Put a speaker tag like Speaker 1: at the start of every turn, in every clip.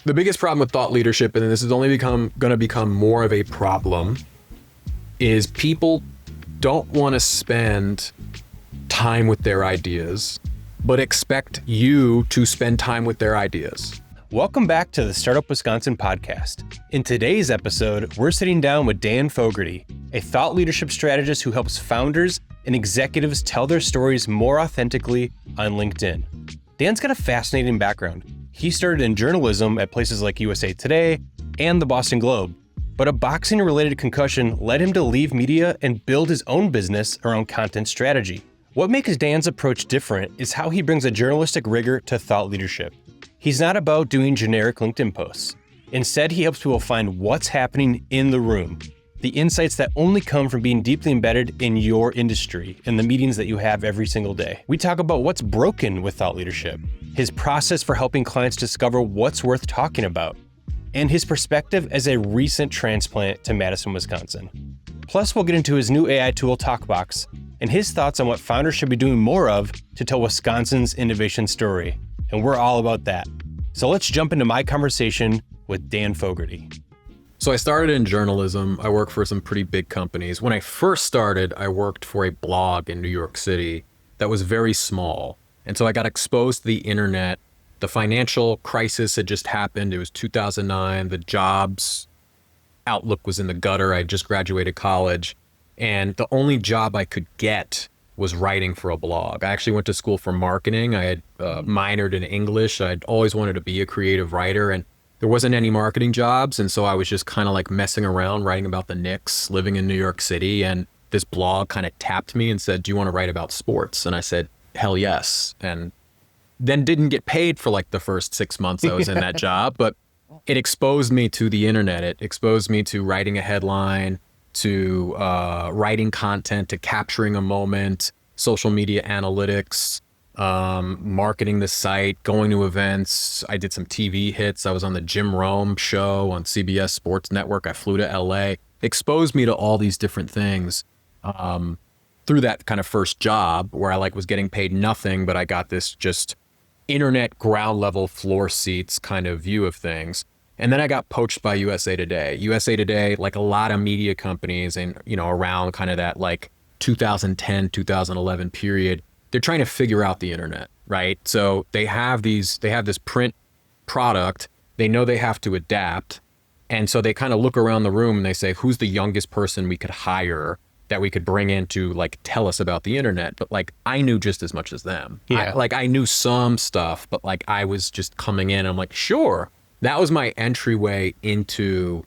Speaker 1: The biggest problem with thought leadership, and this is only going to become more of a problem, is people don't want to spend time with their ideas, but expect you to spend time with their ideas.
Speaker 2: Welcome back to the Startup Wisconsin podcast. In today's episode, we're sitting down with Dan Fogarty, a thought leadership strategist who helps founders and executives tell their stories more authentically on LinkedIn. Dan's got a fascinating background. He started in journalism at places like USA Today and the Boston Globe, but a boxing-related concussion led him to leave media and build his own business around content strategy. What makes Dan's approach different is how he brings a journalistic rigor to thought leadership. He's not about doing generic LinkedIn posts. Instead, he helps people find what's happening in the room, the insights that only come from being deeply embedded in your industry and the meetings that you have every single day. We talk about what's broken with thought leadership, his process for helping clients discover what's worth talking about, and his perspective as a recent transplant to Madison, Wisconsin. Plus, we'll get into his new AI tool, TalkBox, and his thoughts on what founders should be doing more of to tell Wisconsin's innovation story. And we're all about that. So let's jump into my conversation with Dan Fogarty.
Speaker 1: So I started in journalism. I worked for some pretty big companies. When I first started, I worked for a blog in New York City that was very small. And so I got exposed to the internet. The financial crisis had just happened. It was 2009. The jobs outlook was in the gutter. I just graduated college. And the only job I could get was writing for a blog. I actually went to school for marketing. I had minored in English. I'd always wanted to be a creative writer, and there wasn't any marketing jobs. And so I was just kind of like messing around, writing about the Knicks, living in New York City. And this blog kind of tapped me and said, do you want to write about sports? And I said, hell yes. And then didn't get paid for like the first 6 months I was in that job, but it exposed me to the internet. It exposed me to writing a headline, to writing content, to capturing a moment, social media analytics, marketing the site, going to events. I did some TV hits. I was on the Jim Rome show on CBS Sports Network. I flew to LA. Exposed me to all these different things through that kind of first job where I was getting paid nothing, but I got this just internet ground level floor seats kind of view of things. And then I got poached by USA Today. USA Today, like a lot of media companies and, around kind of that 2010, 2011 period, they're trying to figure out the internet, right? So they have this print product. They know they have to adapt. And so they kind of look around the room and they say, who's the youngest person we could hire that we could bring in to tell us about the internet? But I knew just as much as them.
Speaker 2: Yeah.
Speaker 1: I knew some stuff, but I was just coming in. I'm like, sure. That was my entryway into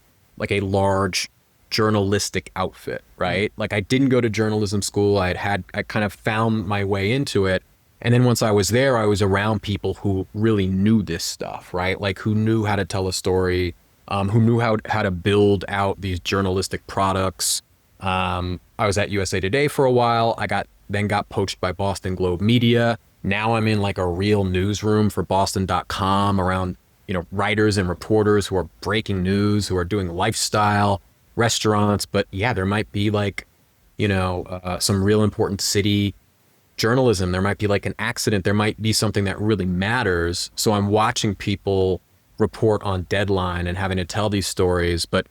Speaker 1: a large journalistic outfit, right? I didn't go to journalism school. I kind of found my way into it. And then once I was there, I was around people who really knew this stuff, right? Who knew how to tell a story, who knew how to build out these journalistic products. I was at USA Today for a while. Then got poached by Boston Globe Media. Now I'm in a real newsroom for Boston.com around writers and reporters who are breaking news, who are doing lifestyle, restaurants. But yeah, there might be some real important city journalism. There might be an accident. There might be something that really matters. So I'm watching people report on deadline and having to tell these stories, but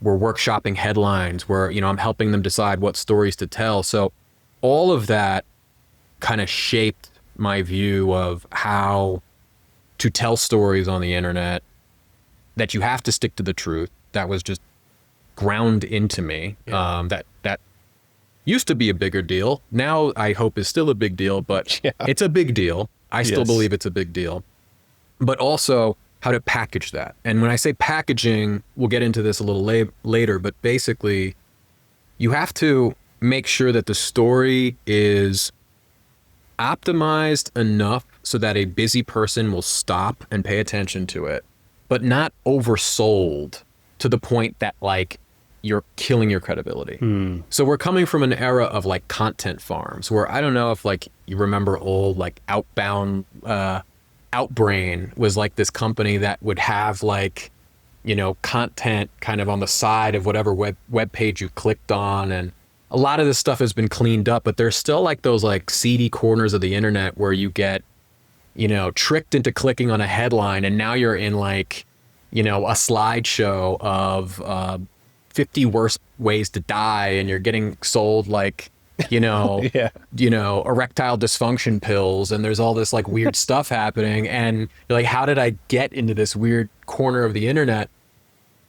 Speaker 1: we're workshopping headlines where, I'm helping them decide what stories to tell. So all of that kind of shaped my view of how to tell stories on the internet, that you have to stick to the truth. That was just ground into me.
Speaker 2: Yeah.
Speaker 1: That used to be a bigger deal. Now I hope is still a big deal, but yeah. It's a big deal. I still believe it's a big deal. But also how to package that. And when I say packaging, we'll get into this a little later, but basically you have to make sure that the story is optimized enough so that a busy person will stop and pay attention to it, but not oversold to the point that you're killing your credibility. So we're coming from an era of content farms where I don't know if you remember old Outbound, Outbrain was this company that would have content kind of on the side of whatever web page you clicked on, and a lot of this stuff has been cleaned up, but there's still those seedy corners of the internet where you get tricked into clicking on a headline, and now you're in like, a slideshow of 50 worst ways to die, and you're getting sold like,
Speaker 2: Yeah.
Speaker 1: erectile dysfunction pills, and there's all this like weird stuff happening, and you're like, how did I get into this weird corner of the internet?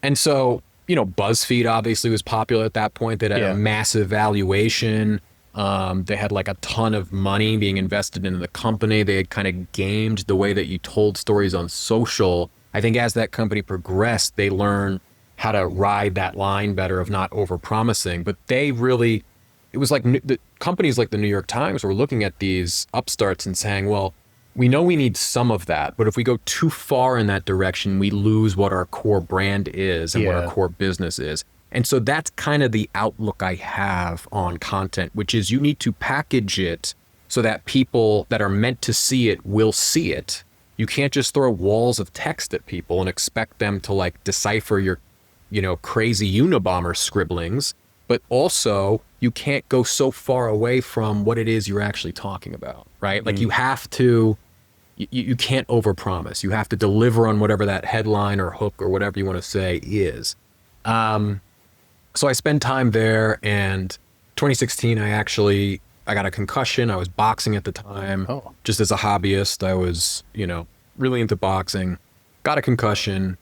Speaker 1: And so, BuzzFeed obviously was popular at that point. They had a massive valuation. They had like a ton of money being invested into the company. They had kind of gamed the way that you told stories on social. I think as that company progressed, they learned how to ride that line better of not overpromising. But it was like the companies like the New York Times were looking at these upstarts and saying, well, we know we need some of that, but if we go too far in that direction, we lose what our core brand is and what our core business is. And so that's kind of the outlook I have on content, which is you need to package it so that people that are meant to see it will see it. You can't just throw walls of text at people and expect them to like decipher your, crazy Unabomber scribblings. But also you can't go so far away from what it is you're actually talking about, right? Like you have to, you can't overpromise. You have to deliver on whatever that headline or hook or whatever you want to say is. So I spent time there, and 2016, I got a concussion. I was boxing at the time, just as a hobbyist. I was, really into boxing, got a concussion,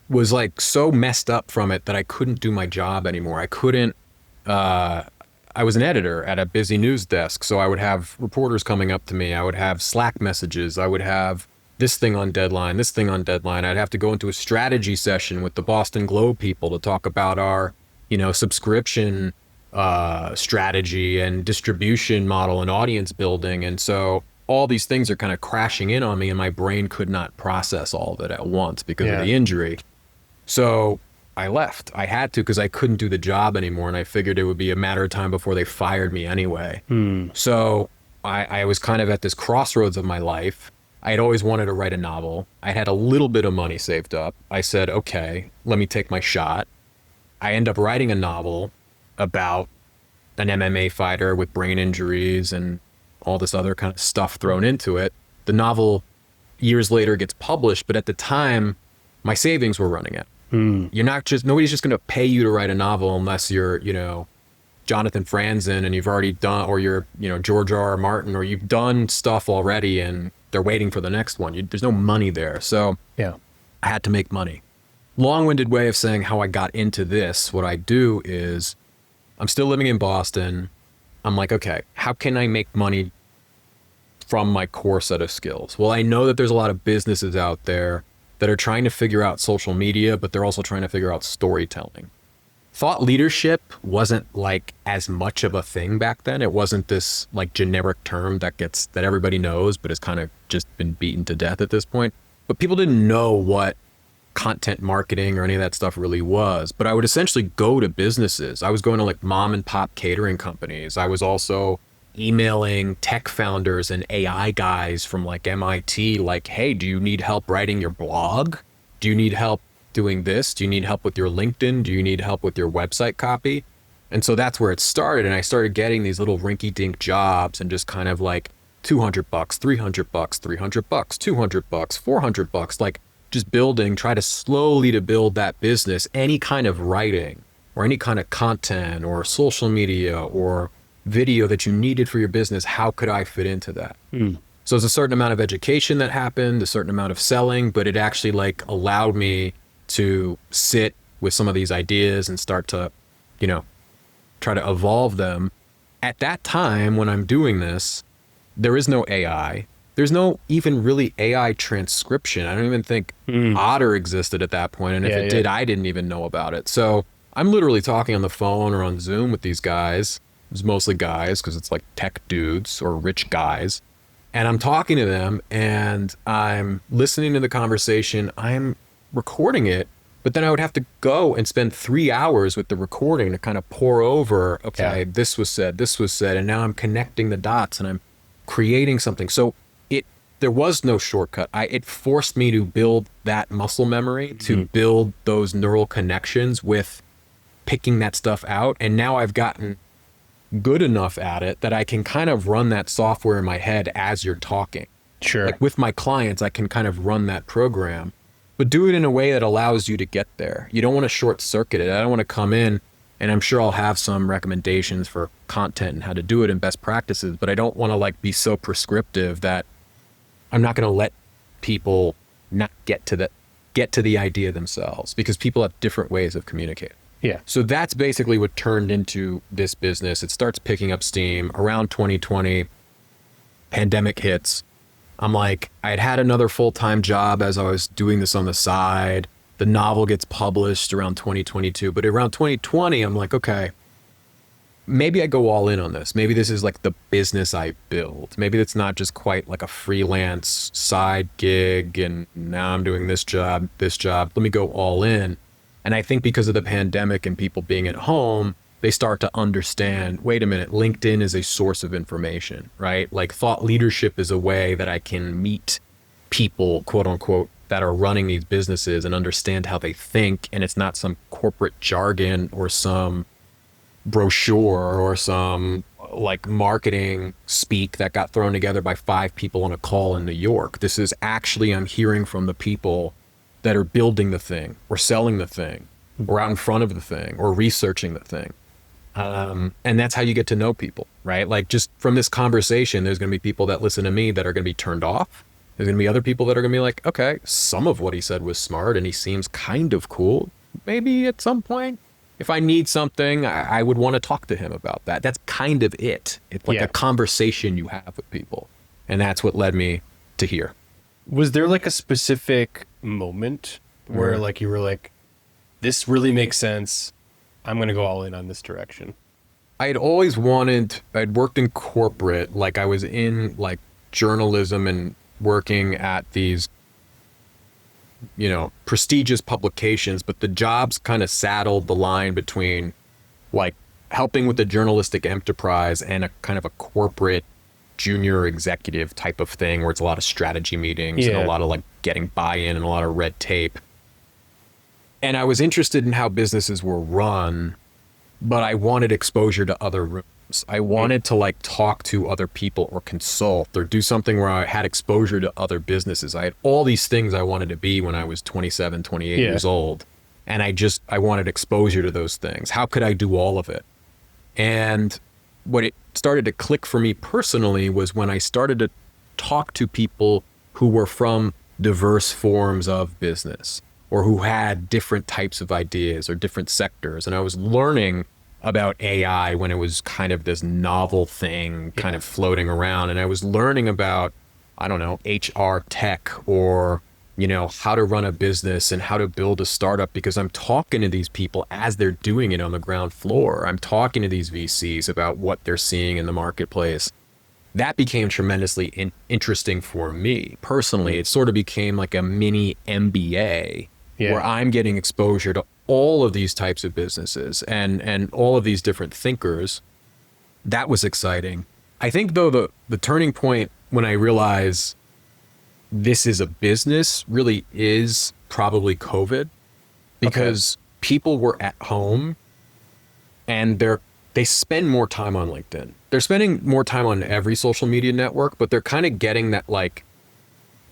Speaker 1: was like so messed up from it that I couldn't do my job anymore. I was an editor at a busy news desk. So I would have reporters coming up to me. I would have Slack messages. I would have this thing on deadline, this thing on deadline. I'd have to go into a strategy session with the Boston Globe people to talk about our, subscription strategy and distribution model and audience building. And so all these things are kind of crashing in on me, and my brain could not process all of it at once because of the injury. So I left. I had to, because I couldn't do the job anymore, and I figured it would be a matter of time before they fired me anyway. So I was kind of at this crossroads of my life. I had always wanted to write a novel. I had a little bit of money saved up. I said, okay, let me take my shot. I end up writing a novel about an MMA fighter with brain injuries and all this other kind of stuff thrown into it. The novel years later gets published, but at the time my savings were running out. Nobody's just going to pay you to write a novel unless you're, Jonathan Franzen and you've already done, or you're, George R.R. Martin, or you've done stuff already and they're waiting for the next one. There's no money there. So I had to make money. Long-winded way of saying how I got into this. What I do is I'm still living in Boston. I'm like, okay, how can I make money from my core set of skills? Well, I know that there's a lot of businesses out there that are trying to figure out social media, but they're also trying to figure out storytelling. Thought leadership wasn't like as much of a thing back then. It wasn't this like generic term that everybody knows, but has kind of just been beaten to death at this point. But people didn't know what content marketing or any of that stuff really was. But I would essentially go to businesses. I was going to like mom and pop catering companies. I was also emailing tech founders and AI guys from like MIT, like, hey, do you need help writing your blog? Do you need help doing this? Do you need help with your LinkedIn? Do you need help with your website copy? And so that's where it started. And I started getting these little rinky dink jobs and just kind of like $200, $300, $300, $200, $400, like just try to slowly to build that business. Any kind of writing or any kind of content or social media or video that you needed for your business, how could I fit into that? So there's a certain amount of education that happened, a certain amount of selling, but it actually like allowed me to sit with some of these ideas and start to, try to evolve them. At that time when I'm doing this, there is no AI. There's no even really AI transcription. I don't even think Otter existed at that point. And if it did, I didn't even know about it. So I'm literally talking on the phone or on Zoom with these guys. It's mostly guys because it's like tech dudes or rich guys. And I'm talking to them and I'm listening to the conversation. I'm recording it, but then I would have to go and spend 3 hours with the recording to kind of pour over, okay, this was said, and now I'm connecting the dots and I'm creating something. So there was no shortcut. It forced me to build that muscle memory, to build those neural connections with picking that stuff out. And now I've gotten good enough at it that I can kind of run that software in my head as you're talking.
Speaker 2: Sure.
Speaker 1: Like with my clients, I can kind of run that program, but do it in a way that allows you to get there. You don't want to short circuit it. I don't want to come in, and I'm sure I'll have some recommendations for content and how to do it and best practices, but I don't want to like be so prescriptive that I'm not going to let people not get to the idea themselves, because people have different ways of communicating.
Speaker 2: Yeah.
Speaker 1: So that's basically what turned into this business. It starts picking up steam around 2020. Pandemic hits. I'm like, I had another full-time job as I was doing this on the side. The novel gets published around 2022, but around 2020, I'm like, okay, maybe I go all in on this. Maybe this is like the business I build. Maybe it's not just quite like a freelance side gig and now I'm doing this job. Let me go all in. And I think because of the pandemic and people being at home, they start to understand, wait a minute, LinkedIn is a source of information, right? Like thought leadership is a way that I can meet people, quote unquote, that are running these businesses and understand how they think. And it's not some corporate jargon or some brochure or some like marketing speak that got thrown together by 5 people on a call in New York. This is actually, I'm hearing from the people that are building the thing or selling the thing or out in front of the thing or researching the thing. And that's how you get to know people, right? Like just from this conversation, there's going to be people that listen to me that are going to be turned off. There's going to be other people that are going to be like, okay, some of what he said was smart and he seems kind of cool. Maybe at some point, if I need something, I would want to talk to him about that. That's kind of it. It's like a conversation you have with people. And that's what led me to here.
Speaker 2: Was there like a specific moment where like you were like, this really makes sense, I'm going to go all in on this direction?
Speaker 1: I'd worked in corporate, like I was in like journalism and working at these, prestigious publications, but the jobs kind of saddled the line between like helping with the journalistic enterprise and a kind of a corporate junior executive type of thing where it's a lot of strategy meetings and a lot of like getting buy-in and a lot of red tape. And I was interested in how businesses were run, but I wanted exposure to other rooms. I wanted to like talk to other people or consult or do something where I had exposure to other businesses. I had all these things I wanted to be when I was 27, 28 years old. And I wanted exposure to those things. How could I do all of it? And what it started to click for me personally was when I started to talk to people who were from diverse forms of business or who had different types of ideas or different sectors. And I was learning about AI when it was kind of this novel thing kind of floating around. And I was learning about, I don't know, HR tech or, how to run a business and how to build a startup, because I'm talking to these people as they're doing it on the ground floor. I'm talking to these VCs about what they're seeing in the marketplace. That became tremendously interesting for me personally. It sort of became like a mini MBA where I'm getting exposure to all of these types of businesses and all of these different thinkers. That was exciting. I think though the turning point when I realized this is a business really is probably COVID, because people were at home and they spend more time on LinkedIn. They're spending more time on every social media network, but they're kind of getting that like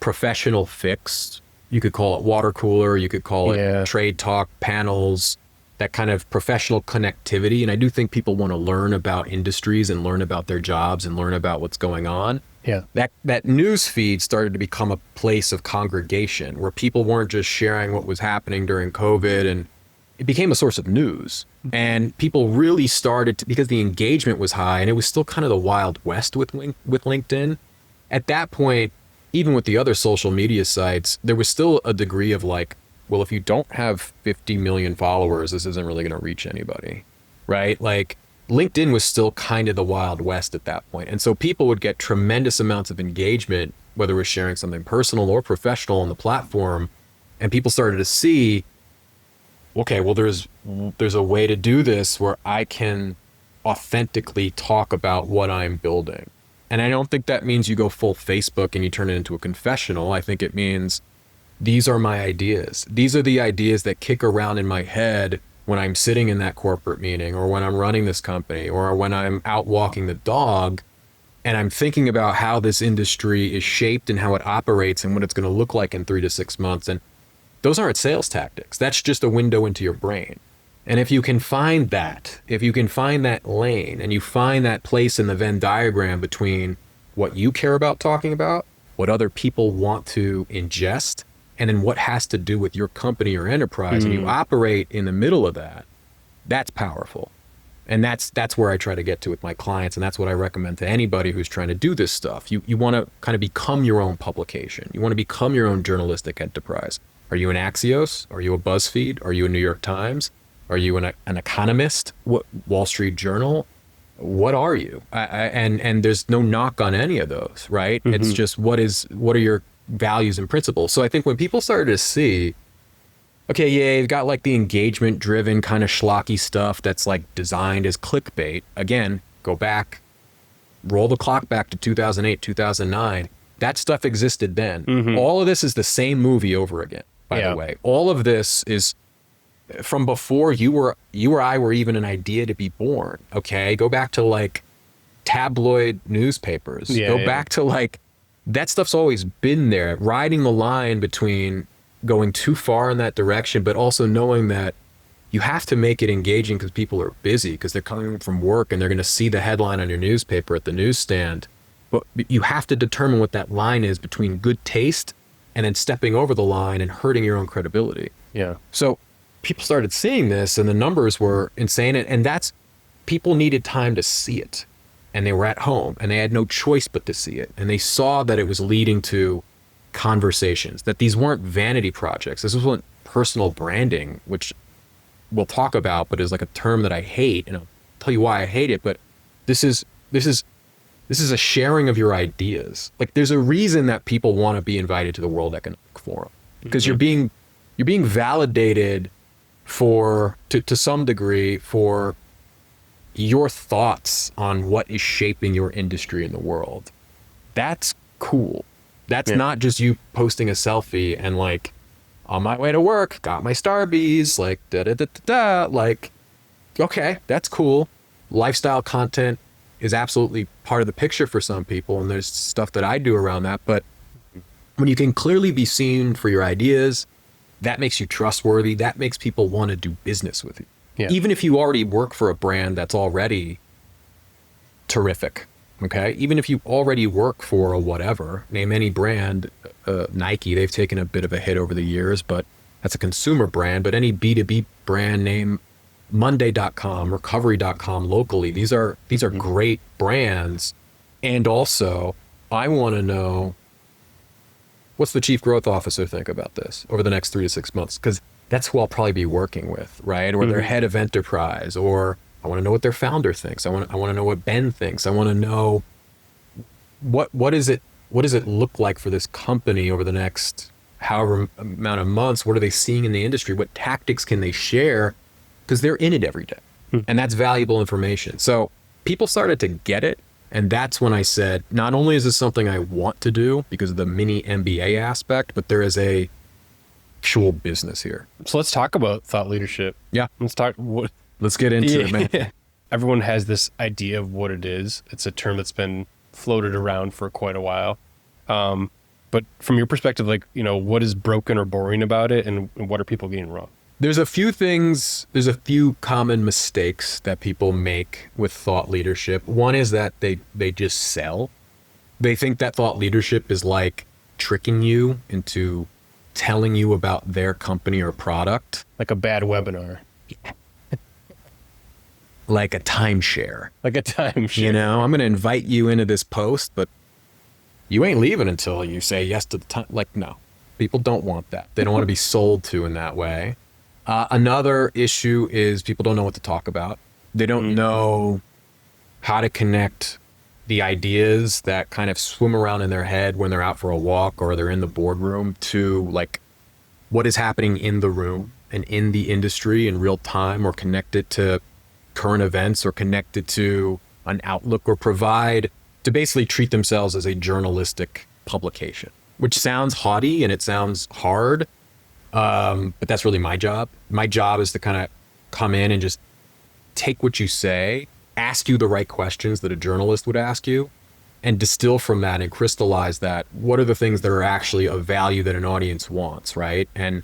Speaker 1: professional fix. You could call it water cooler, you could call it trade talk, panels, that kind of professional connectivity. And I do think people want to learn about industries and learn about their jobs and learn about what's going on.
Speaker 2: Yeah.
Speaker 1: That news feed started to become a place of congregation where people weren't just sharing what was happening during COVID, and it became a source of news. And people really started to, because the engagement was high and it was still kind of the Wild West with LinkedIn. At that point, even with the other social media sites, there was still a degree of like, well, if you don't have 50 million followers, this isn't really going to reach anybody, right? Like LinkedIn was still kind of the Wild West at that point. And so people would get tremendous amounts of engagement, whether it was sharing something personal or professional on the platform. And people started to see, okay, well, there's a way to do this where I can authentically talk about what I'm building. And I don't think that means you go full Facebook and you turn it into a confessional. I think it means these are my ideas. These are the ideas that kick around in my head when I'm sitting in that corporate meeting or when I'm running this company or when I'm out walking the dog. and I'm thinking about how this industry is shaped and how it operates and what it's going to look like in 3 to 6 months. And those aren't sales tactics. That's just a window into your brain. And if you can find that, if you can find that lane and you find that place in the Venn diagram between what you care about talking about, what other people want to ingest, and then what has to do with your company or enterprise, and you operate in the middle of that, that's powerful. And that's where I try to get to with my clients, and that's what I recommend to anybody who's trying to do this stuff. You want to kind of become your own publication. You want to become your own journalistic enterprise. Are you an Axios? Are you a BuzzFeed? Are you a New York Times? Are you an Economist? What, Wall Street Journal? What are you? And there's no knock on any of those, right? It's just what are your values and principles? So I think when people started to see, okay, yeah, you've got like the engagement driven kind of schlocky stuff that's like designed as clickbait. Again, go back, roll the clock back to 2008, 2009. That stuff existed then. All of this is the same movie over again, by the way. All of this is from before you or I were even an idea to be born. Okay, go back to like tabloid newspapers. Go back to like, that stuff's always been there, riding the line between going too far in that direction, but also knowing that you have to make it engaging because people are busy, because they're coming from work and they're going to see the headline on your newspaper at the newsstand. But you have to determine what that line is between good taste and then stepping over the line and hurting your own credibility.
Speaker 2: Yeah.
Speaker 1: So people started seeing this and the numbers were insane. And that's, people needed time to see it. And they were at home and they had no choice but to see it. And they saw that it was leading to conversations, that these weren't vanity projects. This wasn't personal branding, which we'll talk about, but is like a term that I hate. And I'll tell you why I hate it. But this is a sharing of your ideas. Like, there's a reason that people want to be invited to the World Economic Forum, because you're being validated to some degree for your thoughts on what is shaping your industry in the world. That's cool. That's not just you posting a selfie and like, on my way to work, got my Starbies, like like, okay, that's cool. Lifestyle content is absolutely part of the picture for some people, and there's stuff that I do around that. But when you can clearly be seen for your ideas, that makes you trustworthy. That makes people want to do business with you. Yeah. Even if you already work for a brand that's already terrific, okay? Even if you already work for a whatever, name any brand, Nike, they've taken a bit of a hit over the years, but that's a consumer brand. But any B2B brand, name Monday.com, Recovery.com locally, these are great brands. And also, I want to know, what's the chief growth officer think about this over the next 3 to 6 months? Because that's who I'll probably be working with, right? Or their head of enterprise, or I want to know what their founder thinks. I want to know what Ben thinks. I want to know what does it look like for this company over the next however amount of months? What are they seeing in the industry? What tactics can they share? Because they're in it every day. And that's valuable information. So people started to get it. And that's when I said, not only is this something I want to do because of the mini MBA aspect, but there is a actual business here.
Speaker 2: So let's talk about thought leadership.
Speaker 1: Yeah.
Speaker 2: Let's
Speaker 1: get into it, man.
Speaker 2: Everyone has this idea of what it is. It's a term that's been floated around for quite a while. But from your perspective, like, what is broken or boring about it, and what are people getting wrong?
Speaker 1: There's a few common mistakes that people make with thought leadership. One is that they just sell. They think that thought leadership is like tricking you into telling you about their company or product.
Speaker 2: Like a bad webinar.
Speaker 1: Like a timeshare.
Speaker 2: Like a timeshare.
Speaker 1: I'm going to invite you into this post, but you ain't leaving until you say yes to the time. Like, no, people don't want that. They don't want to be sold to in that way. Another issue is people don't know what to talk about. They don't know how to connect the ideas that kind of swim around in their head when they're out for a walk or they're in the boardroom to like what is happening in the room and in the industry in real time, or connect it to current events, or connect it to an outlook, or to basically treat themselves as a journalistic publication, which sounds haughty and it sounds hard. But that's really my job. My job is to kind of come in and just take what you say, ask you the right questions that a journalist would ask you, and distill from that and crystallize that. What are the things that are actually of value that an audience wants, right? And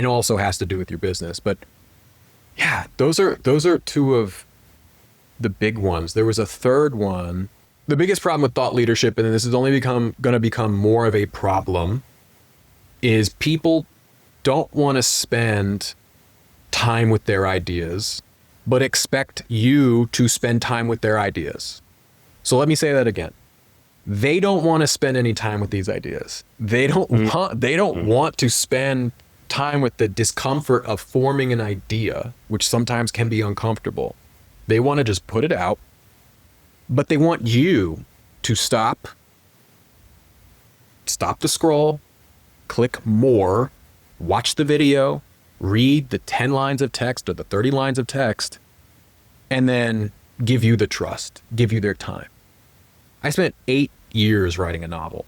Speaker 1: also has to do with your business. But yeah, those are two of the big ones. There was a third one. The biggest problem with thought leadership, and this is only going to become more of a problem, is people don't want to spend time with their ideas, but expect you to spend time with their ideas. So let me say that again. They don't want to spend any time with these ideas. They don't want to spend time with the discomfort of forming an idea, which sometimes can be uncomfortable. They want to just put it out, but they want you to stop the scroll, click more, watch the video, read the 10 lines of text or the 30 lines of text, and then give you the trust, give you their time. I spent 8 years writing a novel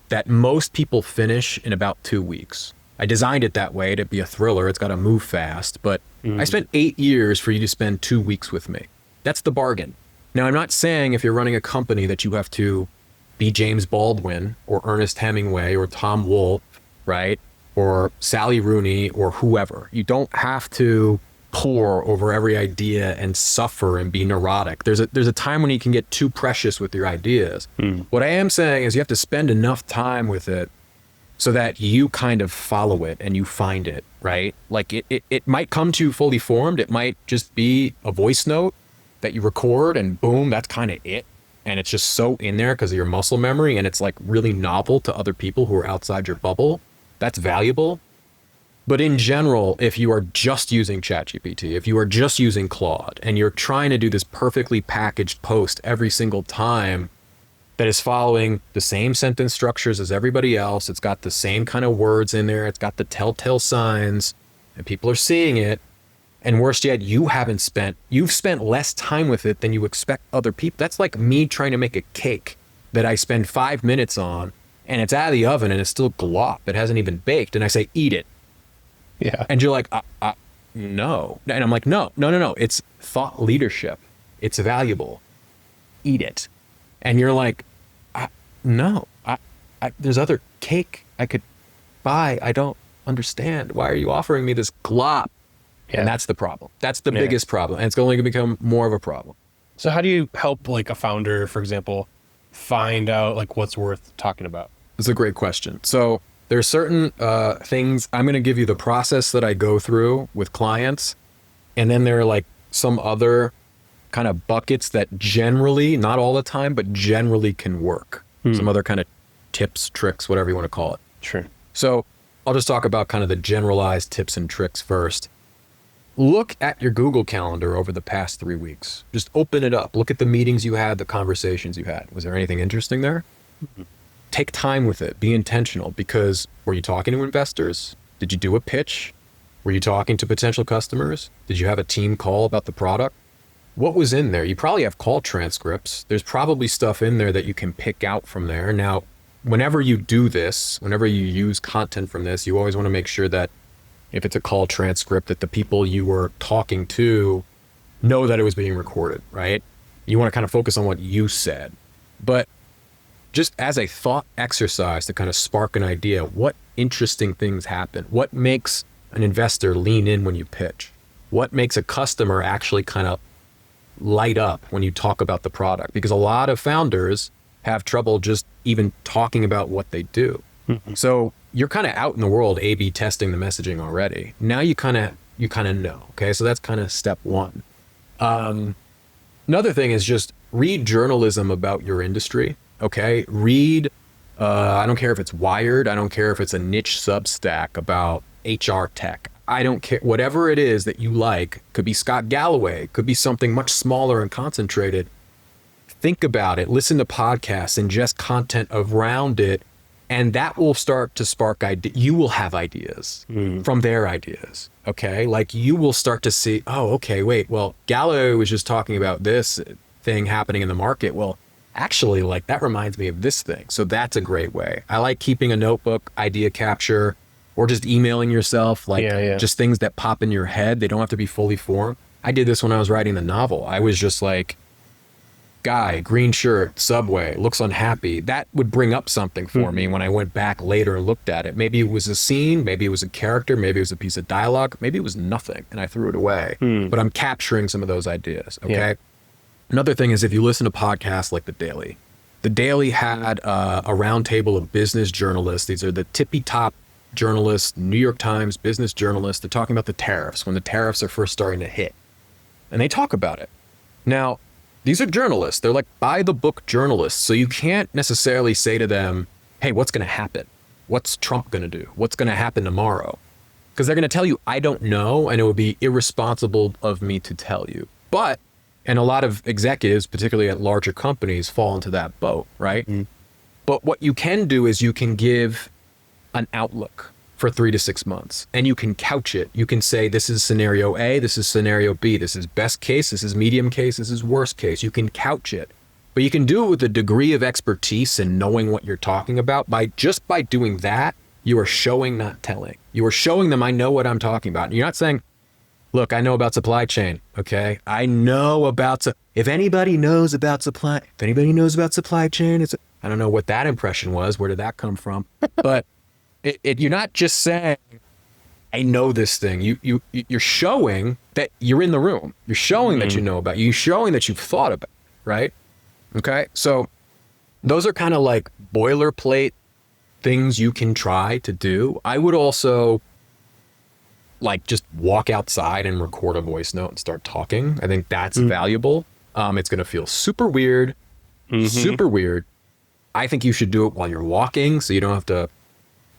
Speaker 1: that most people finish in about 2 weeks. I designed it that way to be a thriller. It's got to move fast, but I spent 8 years for you to spend 2 weeks with me. That's the bargain. Now, I'm not saying if you're running a company that you have to be James Baldwin or Ernest Hemingway or Tom Wolfe, right? Or Sally Rooney or whoever. You don't have to pore over every idea and suffer and be neurotic. There's a time when you can get too precious with your ideas. What I am saying is you have to spend enough time with it so that you kind of follow it and you find it, right? Like it might come to you fully formed. It might just be a voice note that you record and boom, that's kind of it. And it's just so in there because of your muscle memory and it's like really novel to other people who are outside your bubble. That's valuable. But in general, if you are just using ChatGPT, if you are just using Claude and you're trying to do this perfectly packaged post every single time that is following the same sentence structures as everybody else, it's got the same kind of words in there, it's got the telltale signs, and people are seeing it, and worse yet, you've spent less time with it than you expect other people. That's like me trying to make a cake that I spend 5 minutes on, and it's out of the oven and it's still glop. It hasn't even baked. And I say, eat it.
Speaker 2: Yeah.
Speaker 1: And you're like, no. And I'm like, no. It's thought leadership. It's valuable. Eat it. And you're like, no. There's other cake I could buy. I don't understand. Why are you offering me this glop? Yeah. And that's the problem. That's the biggest problem. And it's only going to become more of a problem.
Speaker 2: So how do you help like a founder, for example, find out like what's worth talking about?
Speaker 1: It's a great question. So there's certain things. I'm going to give you the process that I go through with clients. And then there are like some other kind of buckets that generally, not all the time, but generally can work. Some other kind of tips, tricks, whatever you want to call it.
Speaker 2: Sure.
Speaker 1: So I'll just talk about kind of the generalized tips and tricks first. Look at your Google Calendar over the past 3 weeks. Just open it up. Look at the meetings you had, the conversations you had. Was there anything interesting there? Take time with it. Be intentional, because were you talking to investors? Did you do a pitch? Were you talking to potential customers? Did you have a team call about the product? What was in there? You probably have call transcripts. There's probably stuff in there that you can pick out from there. Now, whenever you do this, whenever you use content from this, you always want to make sure that if it's a call transcript, that the people you were talking to know that it was being recorded, right? You want to kind of focus on what you said. But just as a thought exercise to kind of spark an idea, what interesting things happen? What makes an investor lean in when you pitch? What makes a customer actually kind of light up when you talk about the product? Because a lot of founders have trouble just even talking about what they do. So you're kind of out in the world A/B testing the messaging already. Now you kind of know. Okay, so that's kind of step one. Another thing is just read journalism about your industry. Okay, read. I don't care if it's Wired. I don't care if it's a niche Substack about HR tech. I don't care. Whatever it is that you like, could be Scott Galloway, could be something much smaller and concentrated. Think about it. Listen to podcasts, ingest content around it. And that will start to spark ideas. You will have ideas from their ideas, okay? Like you will start to see, oh, okay, wait, well, Galloway was just talking about this thing happening in the market. Well, actually, like that reminds me of this thing. So that's a great way. I like keeping a notebook, idea capture, or just emailing yourself, like just things that pop in your head. They don't have to be fully formed. I did this when I was writing the novel. I was just like, guy, green shirt, Subway, looks unhappy. That would bring up something for me when I went back later and looked at it. Maybe it was a scene, maybe it was a character, maybe it was a piece of dialogue, maybe it was nothing and I threw it away. But I'm capturing some of those ideas, okay? Yeah. Another thing is if you listen to podcasts like The Daily had a roundtable of business journalists. These are the tippy top journalists, New York Times business journalists. They're talking about the tariffs, when the tariffs are first starting to hit. And they talk about it. Now, these are journalists. They're like by the book journalists. So you can't necessarily say to them, hey, what's going to happen? What's Trump going to do? What's going to happen tomorrow? Because they're going to tell you, I don't know. And it would be irresponsible of me to tell you. And a lot of executives, particularly at larger companies, fall into that boat, right? But what you can do is you can give an outlook for 3 to 6 months and you can couch it. You can say, this is scenario A, this is scenario B, this is best case, this is medium case, this is worst case. You can couch it, but you can do it with a degree of expertise and knowing what you're talking about. By doing that, you are showing, not telling. You are showing them, I know what I'm talking about. And you're not saying, look, I know about supply chain, okay? I know about, if anybody knows about supply chain, I don't know what that impression was. Where did that come from? But you're not just saying, I know this thing. You're showing that you're in the room. You're showing that you know about it. You're showing that you've thought about it, right? Okay, so those are kind of like boilerplate things you can try to do. I would also like just walk outside and record a voice note and start talking. I think that's valuable. It's going to feel super weird, super weird. I think you should do it while you're walking so you don't have to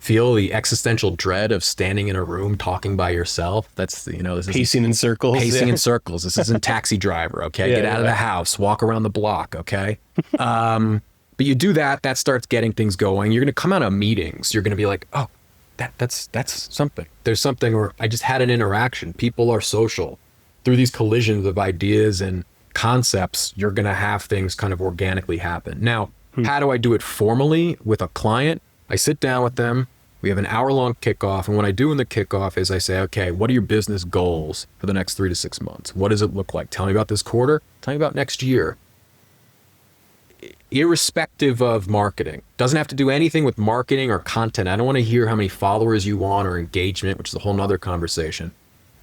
Speaker 1: feel the existential dread of standing in a room talking by yourself. That's, this is
Speaker 2: pacing in circles.
Speaker 1: In circles. This isn't Taxi Driver, okay? Get out of the house, walk around the block, okay? But you do that starts getting things going. You're going to come out of meetings. You're going to be like, oh, that's something. There's something, or I just had an interaction. People are social. Through these collisions of ideas and concepts, you're going to have things kind of organically happen. Now, how do I do it formally with a client? I sit down with them. We have an hour-long kickoff. And what I do in the kickoff is I say, okay, what are your business goals for the next 3 to 6 months? What does it look like? Tell me about this quarter. Tell me about next year. Irrespective of marketing. Doesn't have to do anything with marketing or content. I don't want to hear how many followers you want or engagement, which is a whole nother conversation.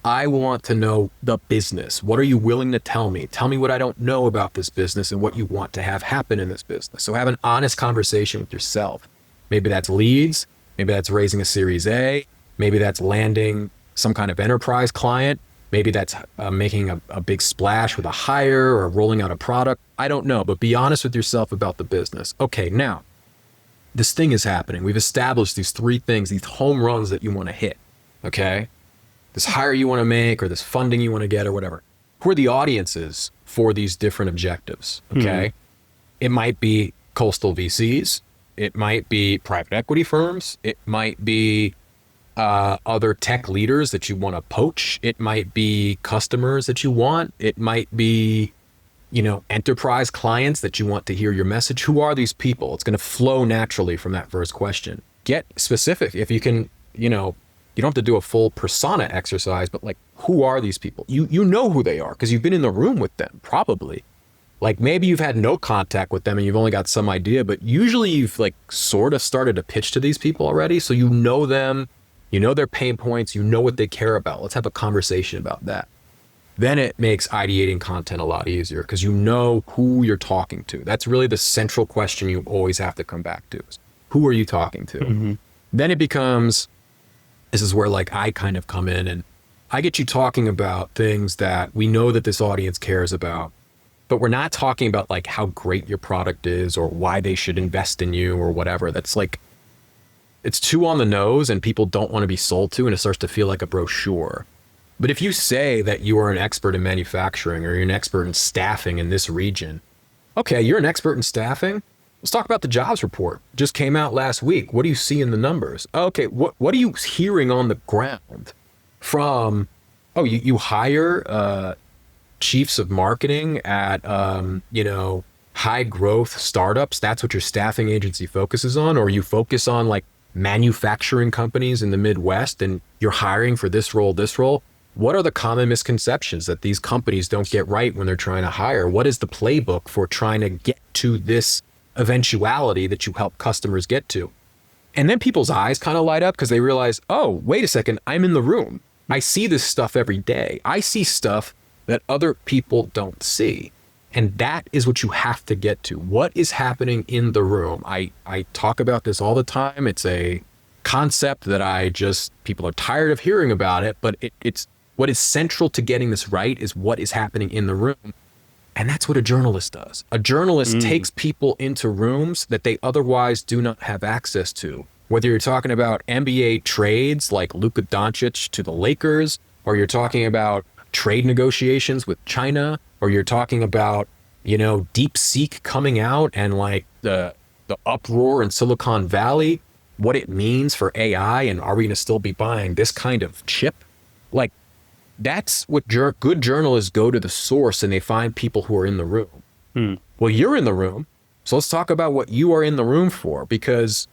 Speaker 1: I want to know the business. What are you willing to tell me? Tell me what I don't know about this business and what you want to have happen in this business. So have an honest conversation with yourself. Maybe that's leads. Maybe that's raising a Series A. Maybe that's landing some kind of enterprise client. Maybe that's making a big splash with a hire or rolling out a product. I don't know, but be honest with yourself about the business. Okay, now, this thing is happening. We've established these 3 things, these home runs that you want to hit, okay? This hire you want to make or this funding you want to get or whatever. Who are the audiences for these different objectives, okay? It might be coastal VCs. It might be private equity firms. It might be other tech leaders that you want to poach. It might be customers that you want. It might be, enterprise clients that you want to hear your message. Who are these people? It's going to flow naturally from that first question. Get specific. If you can, you don't have to do a full persona exercise, but like, who are these people? You know who they are because you've been in the room with them, probably. Like maybe you've had no contact with them and you've only got some idea, but usually you've like sort of started to pitch to these people already. So you know them. You know their pain points, you know what they care about. Let's have a conversation about that. Then it makes ideating content a lot easier because you know who you're talking to. That's really the central question you always have to come back to. Is who are you talking to? Then it becomes, this is where like I kind of come in and I get you talking about things that we know that this audience cares about, but we're not talking about like how great your product is or why they should invest in you or whatever. That's like, it's too on the nose and people don't want to be sold to and it starts to feel like a brochure. But if you say that you are an expert in manufacturing or you're an expert in staffing in this region, okay, you're an expert in staffing. Let's talk about the jobs report. Just came out last week. What do you see in the numbers? Okay, what are you hearing on the ground from, you hire chiefs of marketing at, high growth startups. That's what your staffing agency focuses on, or you focus on like manufacturing companies in the Midwest and you're hiring for this role. what are the common misconceptions that these companies don't get right when they're trying to hire? What is the playbook for trying to get to this eventuality that you help customers get to? And then people's eyes kind of light up because they realize, oh, wait a second, I'm in the room. I see this stuff every day. I see stuff that other people don't see. And that is what you have to get to. What is happening in the room? I talk about this all the time. It's a concept that people are tired of hearing about it, but it's what is central to getting this right is what is happening in the room. And that's what a journalist does. A journalist takes people into rooms that they otherwise do not have access to. Whether you're talking about NBA trades like Luka Doncic to the Lakers, or you're talking about trade negotiations with China, or you're talking about, DeepSeek coming out and like the uproar in Silicon Valley, what it means for AI, and are we going to still be buying this kind of chip? Like, that's what good journalists go to the source and they find people who are in the room. Well, you're in the room. So let's talk about what you are in the room for, because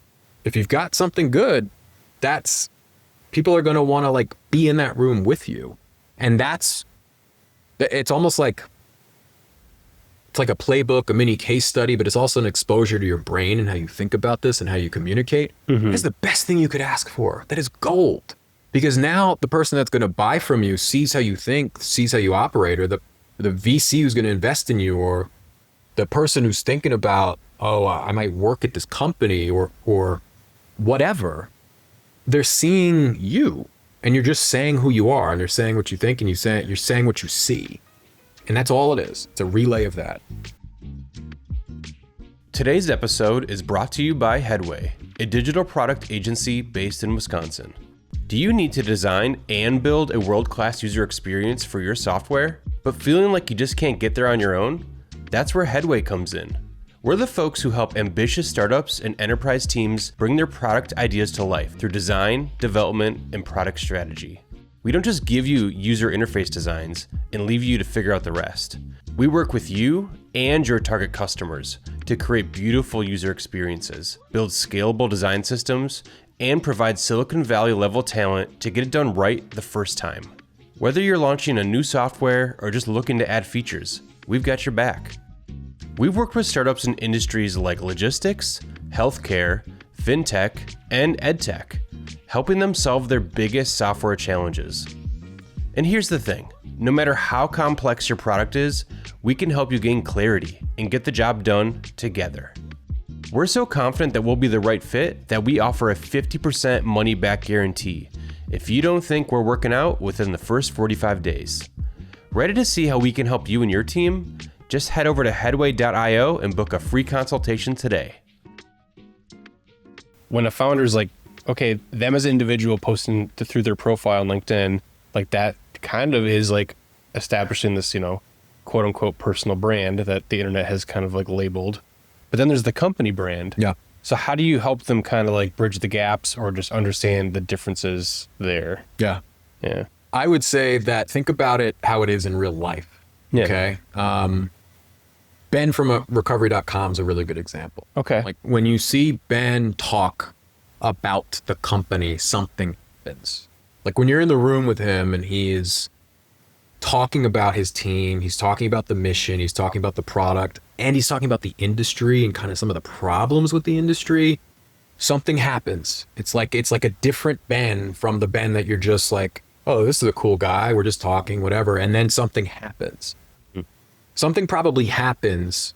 Speaker 1: if you've got something good, people are going to want to like be in that room with you. And it's almost like, it's like a playbook, a mini case study, but it's also an exposure to your brain and how you think about this and how you communicate. That's the best thing you could ask for. That is gold. Because now the person that's going to buy from you sees how you think, sees how you operate, or the VC who's going to invest in you, or the person who's thinking about, I might work at this company or whatever. They're seeing you, and you're just saying who you are, and they're saying what you think, and you're saying what you see. And that's all it is. It's a relay of that.
Speaker 2: Today's episode is brought to you by Headway, a digital product agency based in Wisconsin. Do you need to design and build a world-class user experience for your software, but feeling like you just can't get there on your own? That's where Headway comes in. We're the folks who help ambitious startups and enterprise teams bring their product ideas to life through design, development, and product strategy. We don't just give you user interface designs and leave you to figure out the rest. We work with you and your target customers to create beautiful user experiences, build scalable design systems, and provide Silicon Valley level talent to get it done right the first time. Whether you're launching a new software or just looking to add features, we've got your back. We've worked with startups in industries like logistics, healthcare, fintech, and edtech, helping them solve their biggest software challenges. And here's the thing, no matter how complex your product is, we can help you gain clarity and get the job done together. We're so confident that we'll be the right fit that we offer a 50% money back guarantee if you don't think we're working out within the first 45 days. Ready to see how we can help you and your team? Just head over to headway.io and book a free consultation today. When a founder's like, okay, them as an individual posting through their profile on LinkedIn, like that kind of is like establishing this, quote unquote personal brand that the internet has kind of like labeled. But then there's the company brand.
Speaker 1: Yeah.
Speaker 2: So how do you help them kind of like bridge the gaps or just understand the differences there?
Speaker 1: Yeah.
Speaker 2: Yeah.
Speaker 1: I would say that think about it how it is in real life.
Speaker 2: Yeah.
Speaker 1: Okay. Ben from recovery.com is a really good example.
Speaker 2: Okay.
Speaker 1: Like when you see Ben talk about the company, something happens. Like when you're in the room with him and he is talking about his team, he's talking about the mission, he's talking about the product, and he's talking about the industry and kind of some of the problems with the industry, something happens. It's like a different Ben from the Ben that you're just like, oh, this is a cool guy, we're just talking, whatever. And then something happens. Something probably happens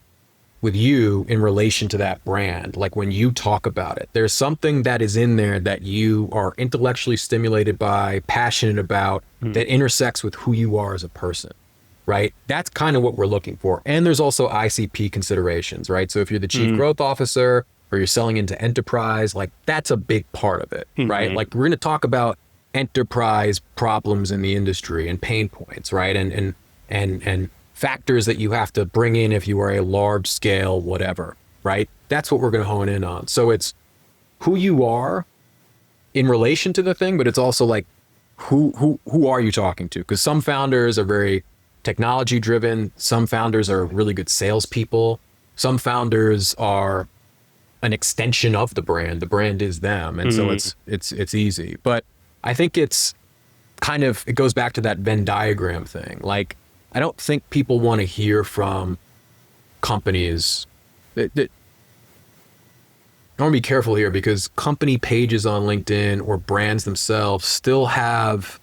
Speaker 1: with you in relation to that brand. Like when you talk about it, there's something that is in there that you are intellectually stimulated by, passionate about, that intersects with who you are as a person, right? That's kind of what we're looking for. And there's also ICP considerations, right? So if you're the chief growth officer or you're selling into enterprise, like that's a big part of it, right? Like we're going to talk about enterprise problems in the industry and pain points, right? And factors that you have to bring in if you are a large scale, whatever, right? That's what we're going to hone in on. So it's who you are in relation to the thing, but it's also like, who are you talking to? Because some founders are very technology driven. Some founders are really good salespeople. Some founders are an extension of the brand. The brand is them. And so it's easy. But I think it's kind of, it goes back to that Venn diagram thing. Like, I don't think people want to hear from companies that I want to be careful here, because company pages on LinkedIn or brands themselves still have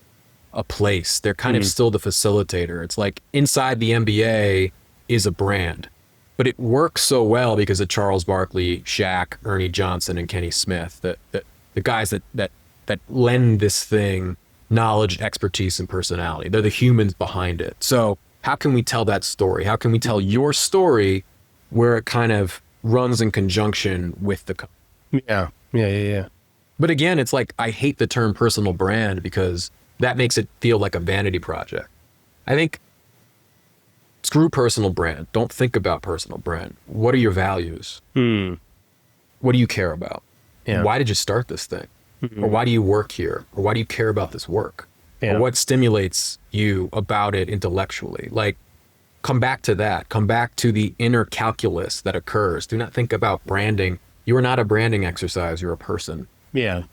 Speaker 1: a place. They're kind of still the facilitator. It's like inside the NBA is a brand, but it works so well because of Charles Barkley, Shaq, Ernie Johnson, and Kenny Smith, that the guys that lend this thing knowledge, expertise, and personality. They're the humans behind it. So how can we tell that story? How can we tell your story where it kind of runs in conjunction with the company?
Speaker 2: Yeah.
Speaker 1: But again, it's like, I hate the term personal brand because that makes it feel like a vanity project. I think screw personal brand. Don't think about personal brand. What are your values? What do you care about?
Speaker 2: Yeah.
Speaker 1: Why did you start this thing? Or why do you work here? Or why do you care about this work?
Speaker 2: Yeah.
Speaker 1: Or what stimulates you about it intellectually? Like, come back to that. Come back to the inner calculus that occurs. Do not think about branding. You are not a branding exercise. You're a person.
Speaker 2: Yeah.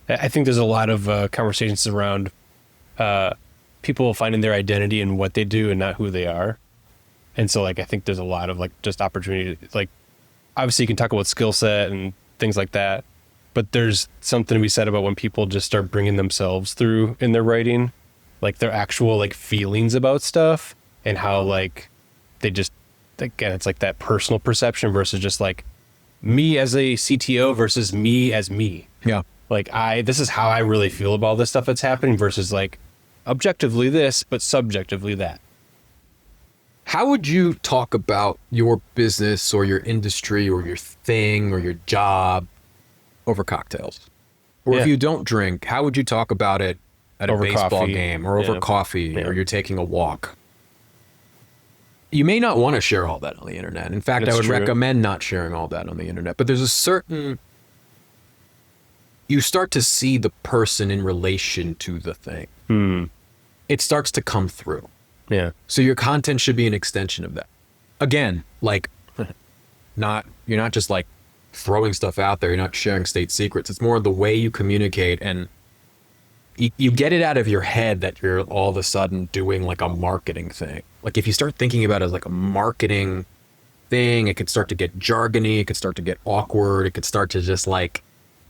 Speaker 2: I think there's a lot of conversations around people finding their identity in what they do and not who they are. And so, like, I think there's a lot of, like, just opportunity. Like, obviously you can talk about skill set and things like that, but there's something to be said about when people just start bringing themselves through in their writing, like their actual, like, feelings about stuff, and how, like, they just, again, it's like that personal perception versus just like me as a CTO versus me as me.
Speaker 1: Yeah.
Speaker 2: Like, this is how I really feel about this stuff that's happening versus, like, objectively this, but subjectively that.
Speaker 1: How would you talk about your business or your industry or your thing or your job over cocktails? Or if you don't drink, how would you talk about it at a
Speaker 2: Over
Speaker 1: baseball
Speaker 2: coffee.
Speaker 1: game or over coffee,
Speaker 2: Yeah.
Speaker 1: or you're taking a walk? You may not want to share all that on the internet. In fact,
Speaker 2: That's
Speaker 1: I would
Speaker 2: true.
Speaker 1: recommend not sharing all that on the internet. But there's a certain, you start to see the person in relation to the thing. It starts to come through.
Speaker 2: Yeah.
Speaker 1: So your content should be an extension of that. Again, like, you're not just like throwing stuff out there. You're not sharing state secrets. It's more the way you communicate, and you get it out of your head that you're all of a sudden doing like a marketing thing. Like, if you start thinking about it as like a marketing thing, it could start to get jargony. It could start to get awkward. It could start to just like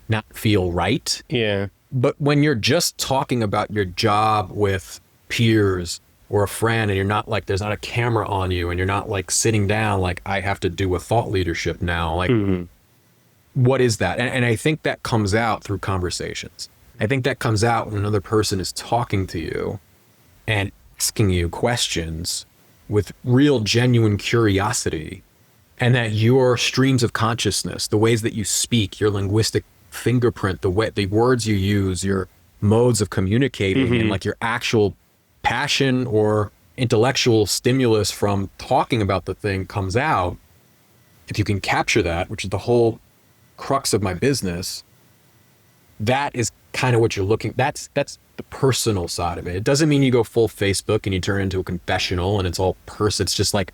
Speaker 1: not feel right.
Speaker 2: Yeah.
Speaker 1: But when you're just talking about your job with peers or a friend, and you're not like, there's not a camera on you, and you're not like sitting down like, I have to do a thought leadership now. Like, what is that? And I think that comes out through conversations. I think that comes out when another person is talking to you and asking you questions with real, genuine curiosity, and that your streams of consciousness, the ways that you speak, your linguistic fingerprint, the words you use, your modes of communicating, and like your actual passion or intellectual stimulus from talking about the thing comes out. If you can capture that, which is the whole crux of my business, that is kind of what you're looking. That's the personal side of it. It doesn't mean you go full Facebook and you turn it into a confessional and it's all It's just like,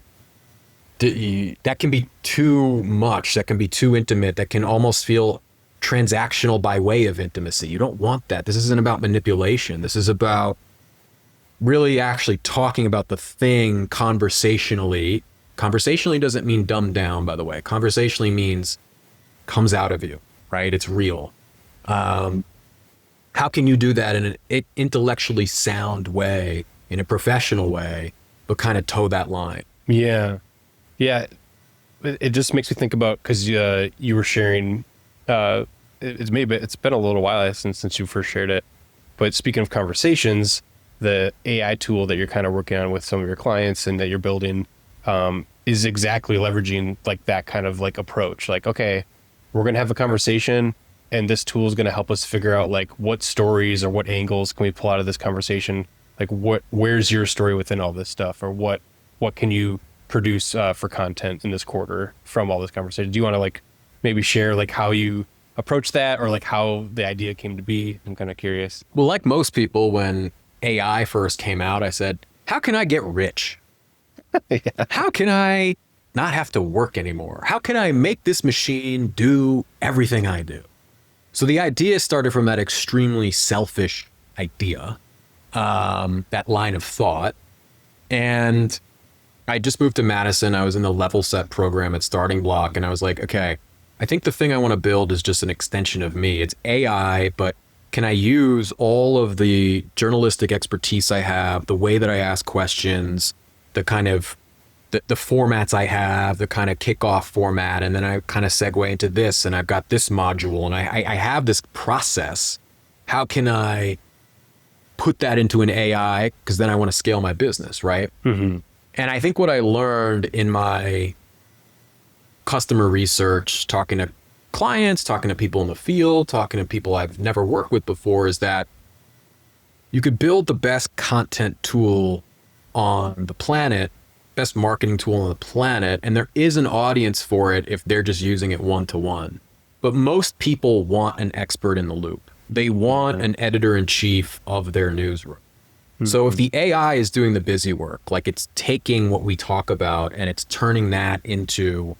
Speaker 1: that can be too much. That can be too intimate. That can almost feel transactional by way of intimacy. You don't want that. This isn't about manipulation. This is about really actually talking about the thing conversationally. Conversationally doesn't mean dumbed down, by the way. Conversationally means comes out of you, right? It's real. How can you do that in an intellectually sound way, in a professional way, but kind of toe that line?
Speaker 2: Yeah. It just makes me think about, because you were sharing, it's been a little while since you first shared it, but speaking of conversations, the AI tool that you're kind of working on with some of your clients and that you're building is exactly leveraging like that kind of like approach. Like, okay, we're going to have a conversation, and this tool is going to help us figure out like what stories or what angles can we pull out of this conversation? Like, where's your story within all this stuff, or what can you produce for content in this quarter from all this conversation? Do you want to like maybe share like how you approach that, or like how the idea came to be? I'm kind of curious.
Speaker 1: Well, like most people, when AI first came out, I said, how can I get rich? How can I not have to work anymore? How can I make this machine do everything I do? So the idea started from that extremely selfish idea, that line of thought. And I just moved to Madison. I was in the level set program at Starting Block. And I was like, okay, I think the thing I want to build is just an extension of me. It's AI, but can I use all of the journalistic expertise I have, the way that I ask questions, the kind of the formats I have, the kind of kickoff format, and then I kind of segue into this, and I've got this module, and I have this process. How can I put that into an AI? Because then I want to scale my business, right? Mm-hmm. And I think what I learned in my customer research, talking to clients, talking to people in the field, talking to people I've never worked with before, is that you could build the best content tool on the planet, best marketing tool on the planet, and there is an audience for it if they're just using it one-to-one. But most people want an expert in the loop. They want an editor-in-chief of their newsroom. Mm-hmm. So if the AI is doing the busy work, like it's taking what we talk about and it's turning that into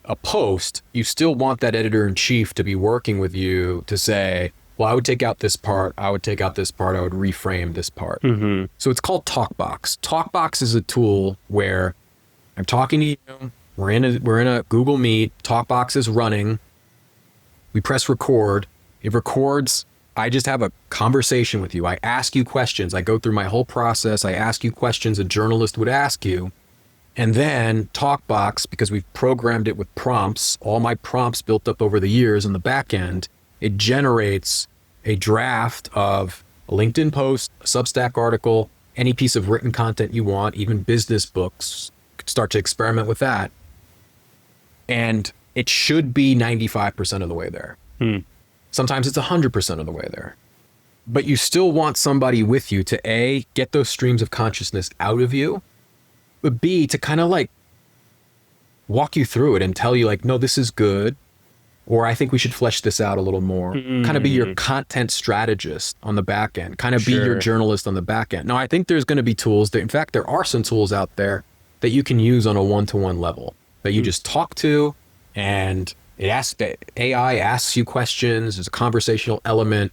Speaker 1: a post, you still want that editor-in-chief to be working with you to say, well, I would take out this part, I would take out this part, I would reframe this part. Mm-hmm. So it's called TalkBox. TalkBox is a tool where I'm talking to you, we're in a Google Meet, TalkBox is running, we press record, it records, I just have a conversation with you. I ask you questions, I go through my whole process, I ask you questions a journalist would ask you. And then TalkBox, because we've programmed it with prompts, all my prompts built up over the years on the back end, it generates a draft of a LinkedIn post, a Substack article, any piece of written content you want, even business books. You could start to experiment with that. And it should be 95% of the way there. Sometimes it's 100% of the way there. But you still want somebody with you to A, get those streams of consciousness out of you, but B, to kind of like walk you through it and tell you like, no, this is good. Or I think we should flesh this out a little more. Kind of be your content strategist on the back end. Kind of be your journalist on the back end. Now, I think there's going to be tools that, in fact, there are some tools out there that you can use on a one-to-one level that you just talk to, and the AI asks you questions. There's a conversational element,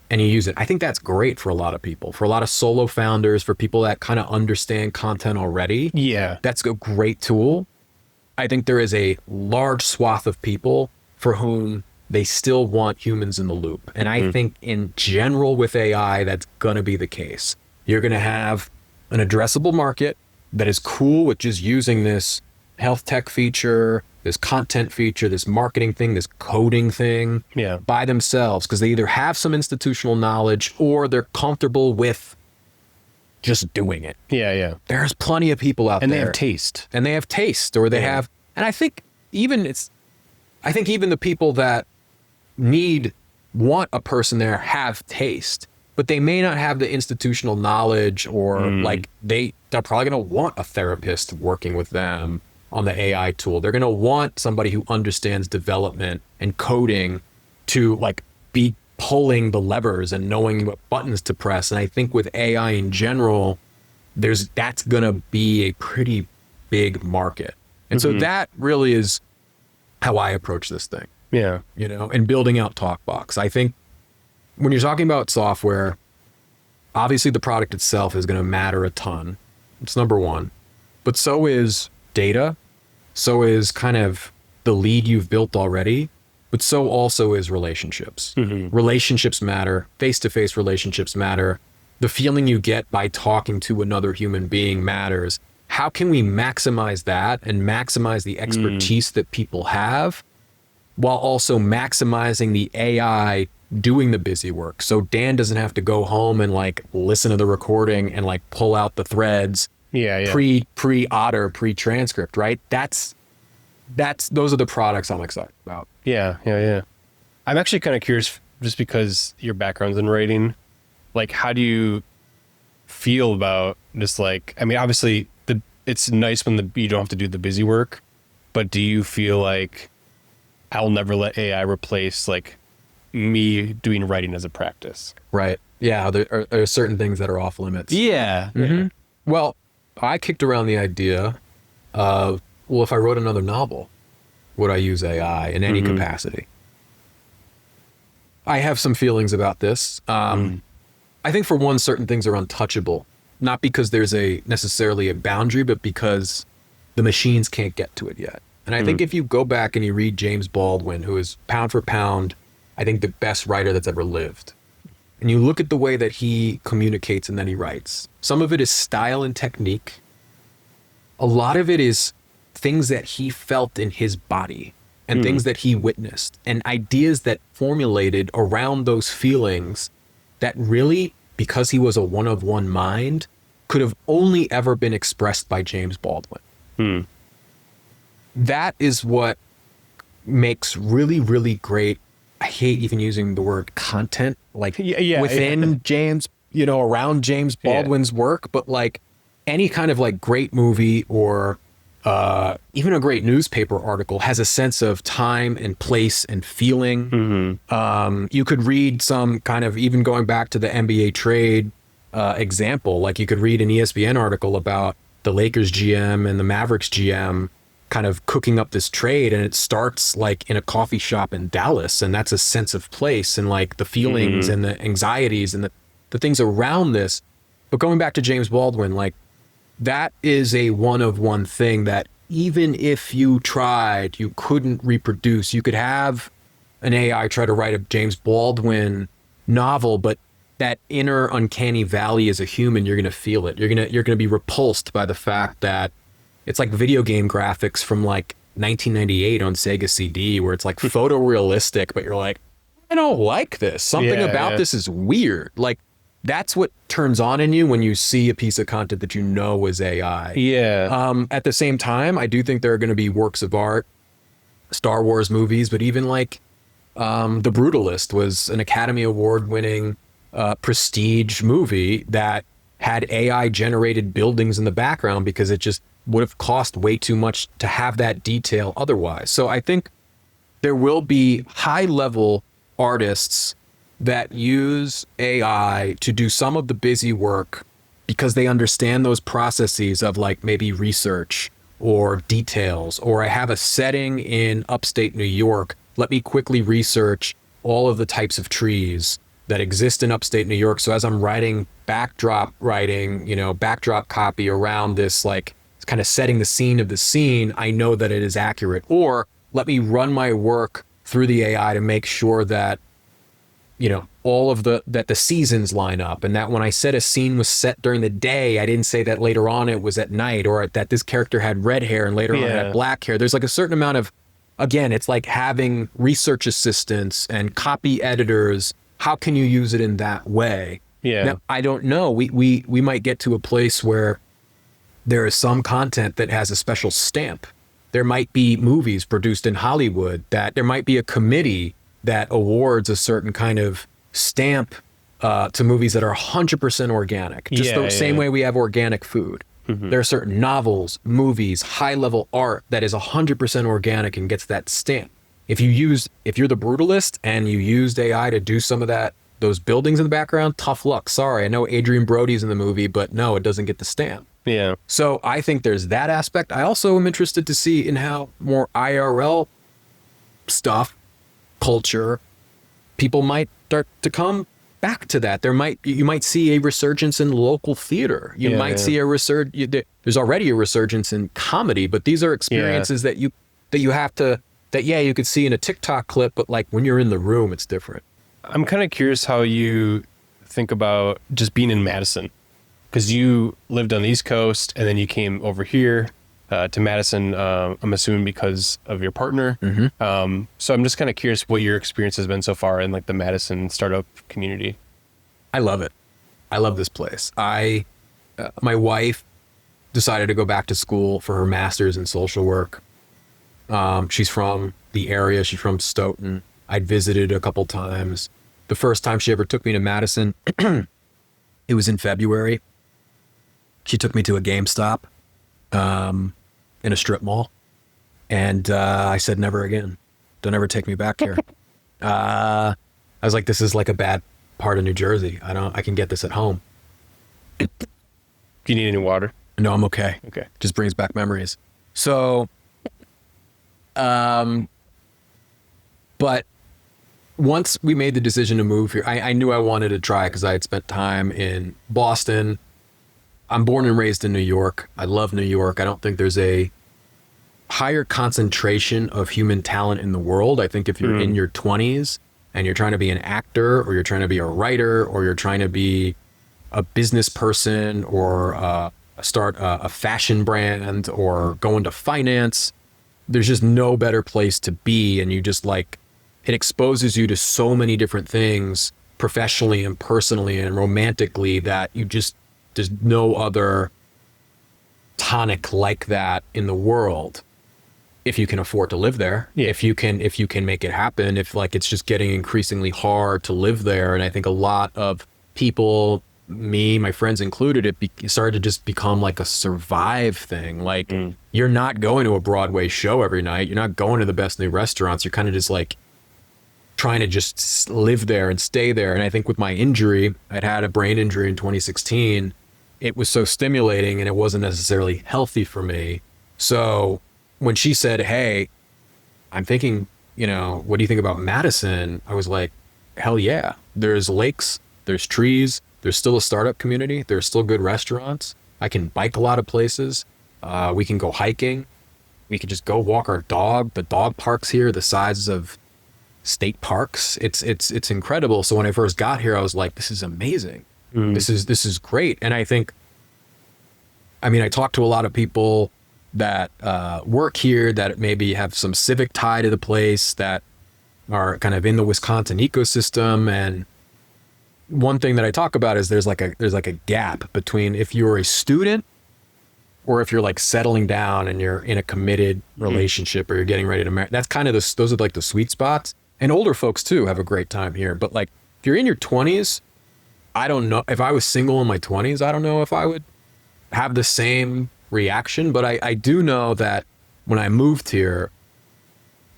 Speaker 1: and you use it. I think that's great for a lot of people, for a lot of solo founders, for people that kind of understand content already. Yeah, that's a great tool. I think there is a large swath of people for whom they still want humans in the loop. And I think in general with AI, that's gonna be the case. You're gonna have an addressable market that is cool with just using this health tech feature, this content feature, this marketing thing, this coding thing by themselves, because they either have some institutional knowledge or they're comfortable with just doing it. Yeah. There's plenty of people out there.
Speaker 2: And they have taste.
Speaker 1: Or they have, and I think even the people that want a person there have taste, but they may not have the institutional knowledge, or like they're probably going to want a therapist working with them on the AI tool. They're going to want somebody who understands development and coding to like be pulling the levers and knowing what buttons to press. And I think with AI in general, that's going to be a pretty big market. And so that really is how I approach this thing. Yeah. And building out TalkBox. I think when you're talking about software, obviously the product itself is going to matter a ton. It's number one. But so is data. So is kind of the lead you've built already. But so also is relationships. Relationships matter. Face-to-face relationships matter. The feeling you get by talking to another human being matters. How can we maximize that and maximize the expertise that people have while also maximizing the AI doing the busy work? So Dan doesn't have to go home and like listen to the recording and like pull out the threads pre-otter, pre-transcript, right? Those are the products I'm excited about.
Speaker 2: Yeah. I'm actually kind of curious, just because your background's in writing, like how do you feel about just like, I mean, obviously it's nice when you don't have to do the busy work, but do you feel like I'll never let AI replace like me doing writing as a practice?
Speaker 1: Right. Yeah. There are certain things that are off limits.
Speaker 2: Yeah. Mm-hmm.
Speaker 1: Well, I kicked around the idea of, well, if I wrote another novel, would I use AI in any capacity? I have some feelings about this. I think for one, certain things are untouchable, not because there's necessarily a boundary, but because the machines can't get to it yet. And I think if you go back and you read James Baldwin, who is pound for pound, I think the best writer that's ever lived, and you look at the way that he communicates and then he writes, some of it is style and technique. A lot of it is things that he felt in his body and things that he witnessed and ideas that formulated around those feelings that really, because he was a one-of-one mind, could have only ever been expressed by James Baldwin. That is what makes really, really great. I hate even using the word content, like within James, around James Baldwin's work, but like any kind of like great movie or even a great newspaper article has a sense of time and place and feeling. You could read some kind of, even going back to the NBA trade example, like you could read an ESPN article about the Lakers GM and the Mavericks GM kind of cooking up this trade, and it starts like in a coffee shop in Dallas, and that's a sense of place and like the feelings and the anxieties and the things around this. But going back to James Baldwin, like that is a one-of-one thing that even if you tried, you couldn't reproduce. You could have an AI try to write a James Baldwin novel, but that inner uncanny valley as a human, you're going to feel it. You're going to be repulsed by the fact that it's like video game graphics from like 1998 on Sega CD, where it's like photorealistic, but you're like, I don't like this. Something about this is weird. Like that's what turns on in you when you see a piece of content that you know is AI. At the same time, I do think there are going to be works of art, Star Wars movies, but even like The Brutalist was an Academy Award winning prestige movie that had AI generated buildings in the background because it just would have cost way too much to have that detail otherwise. So I think there will be high level artists that use AI to do some of the busy work because they understand those processes of like maybe research or details, or I have a setting in upstate New York. Let me quickly research all of the types of trees that exist in upstate New York. So as I'm writing backdrop copy around this, like kind of setting the scene of the scene, I know that it is accurate. Or let me run my work through the AI to make sure that, all of that the seasons line up, and that when I said a scene was set during the day, I didn't say that later on it was at night, or that this character had red hair and later on it had black hair. There's like a certain amount of, again, it's like having research assistants and copy editors. How can you use it in that way? Now, I don't know. We might get to a place where there is some content that has a special stamp. There might be movies produced in Hollywood that there might be a committee that awards a certain kind of stamp to movies that are 100% organic. Just the same way we have organic food. There are certain novels, movies, high-level art that is 100% organic and gets that stamp. If you're the brutalist and you used AI to do some of those buildings in the background, tough luck. Sorry, I know Adrian Brody's in the movie, but no, it doesn't get the stamp. So I think there's that aspect. I also am interested to see in how more IRL stuff, culture, people might start to come back to that. You might see a resurgence in local theater. You might see there's already a resurgence in comedy, but these are experiences that you have to, you could see in a TikTok clip, but like when you're in the room, it's different.
Speaker 2: I'm kind of curious how you think about just being in Madison, because you lived on the East Coast and then you came over here to Madison, I'm assuming because of your partner. So I'm just kind of curious what your experience has been so far in like the Madison startup community.
Speaker 1: I love it. I love this place. My wife decided to go back to school for her master's in social work. She's from the area. She's from Stoughton. I'd visited a couple times. The first time she ever took me to Madison, it was in February. She took me to a GameStop in a strip mall. And I said, never again. Don't ever take me back here. I was like, this is like a bad part of New Jersey. I can get this at home.
Speaker 2: Do you need any water?
Speaker 1: No, I'm okay.
Speaker 2: Okay.
Speaker 1: Just brings back memories. So, but once we made the decision to move here, I knew I wanted to try because I had spent time in Boston. I'm born and raised in New York. I love New York. I don't think there's a higher concentration of human talent in the world. I think if you're in your 20s and you're trying to be an actor, or you're trying to be a writer, or you're trying to be a business person, or start a fashion brand, or go into finance, there's just no better place to be. And you just like, it exposes you to so many different things professionally and personally and romantically that there's no other tonic like that in the world. If you can afford to live there, if you can make it happen, if like it's just getting increasingly hard to live there. And I think a lot of people, me, my friends included, it started to just become like a survive thing. Like you're not going to a Broadway show every night. You're not going to the best new restaurants. You're kind of just like trying to just live there and stay there. And I think with my injury, I'd had a brain injury in 2016. It was so stimulating and it wasn't necessarily healthy for me. So when she said, hey, I'm thinking, what do you think about Madison? I was like, hell yeah. There's lakes, there's trees, there's still a startup community, there's still good restaurants. I can bike a lot of places. We can go hiking. We can just go walk our dog. The dog parks here, the size of state parks. It's incredible. So when I first got here, I was like, this is amazing. This is great. And I think, I talked to a lot of people that work here that maybe have some civic tie to the place, that are kind of in the Wisconsin ecosystem. And one thing that I talk about is there's like a gap between if you're a student or if you're like settling down and you're in a committed relationship or you're getting ready to marry. That's kind of those are like the sweet spots. And older folks too have a great time here. But like if you're in your 20s, I don't know if I was single in my 20s, I don't know if I would have the same reaction. But I do know that when I moved here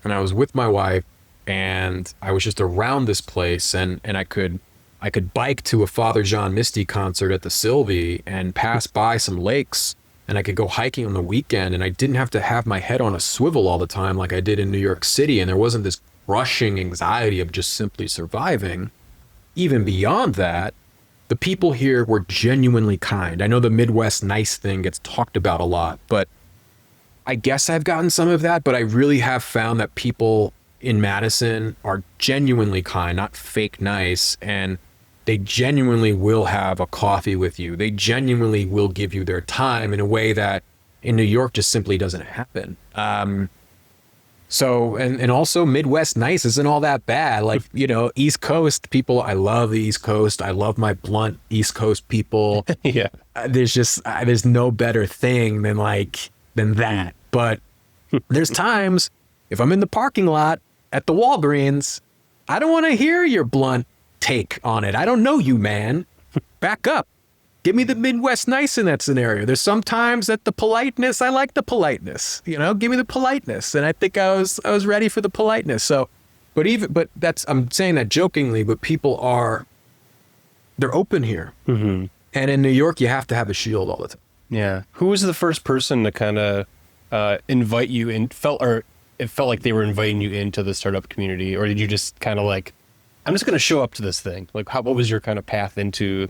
Speaker 1: and I was with my wife and I was just around this place and I could bike to a Father John Misty concert at the Sylvie and pass by some lakes, and I could go hiking on the weekend, and I didn't have to have my head on a swivel all the time like I did in New York City. And there wasn't this rushing anxiety of just simply surviving. Even beyond that, the people here were genuinely kind. I know the Midwest nice thing gets talked about a lot, but I guess I've gotten some of that. But I really have found that people in Madison are genuinely kind, not fake nice. And they genuinely will have a coffee with you. They genuinely will give you their time in a way that in New York just simply doesn't happen. So, and also Midwest nice isn't all that bad. Like, East Coast people, I love the East Coast. I love my blunt East Coast people.
Speaker 2: Yeah.
Speaker 1: There's no better thing than that. But there's times if I'm in the parking lot at the Walgreens, I don't want to hear your blunt take on it. I don't know you, man. Back up. Give me the Midwest nice in that scenario. There's sometimes that the politeness, I like the politeness, give me the politeness. And I think I was ready for the politeness. So, but I'm saying that jokingly, but they're open here. Mm-hmm. And in New York, you have to have a shield all the time.
Speaker 2: Yeah. Who was the first person to kind of invite you in? It felt like they were inviting you into the startup community, or did you just kind of like, I'm just going to show up to this thing? Like, what was your kind of path into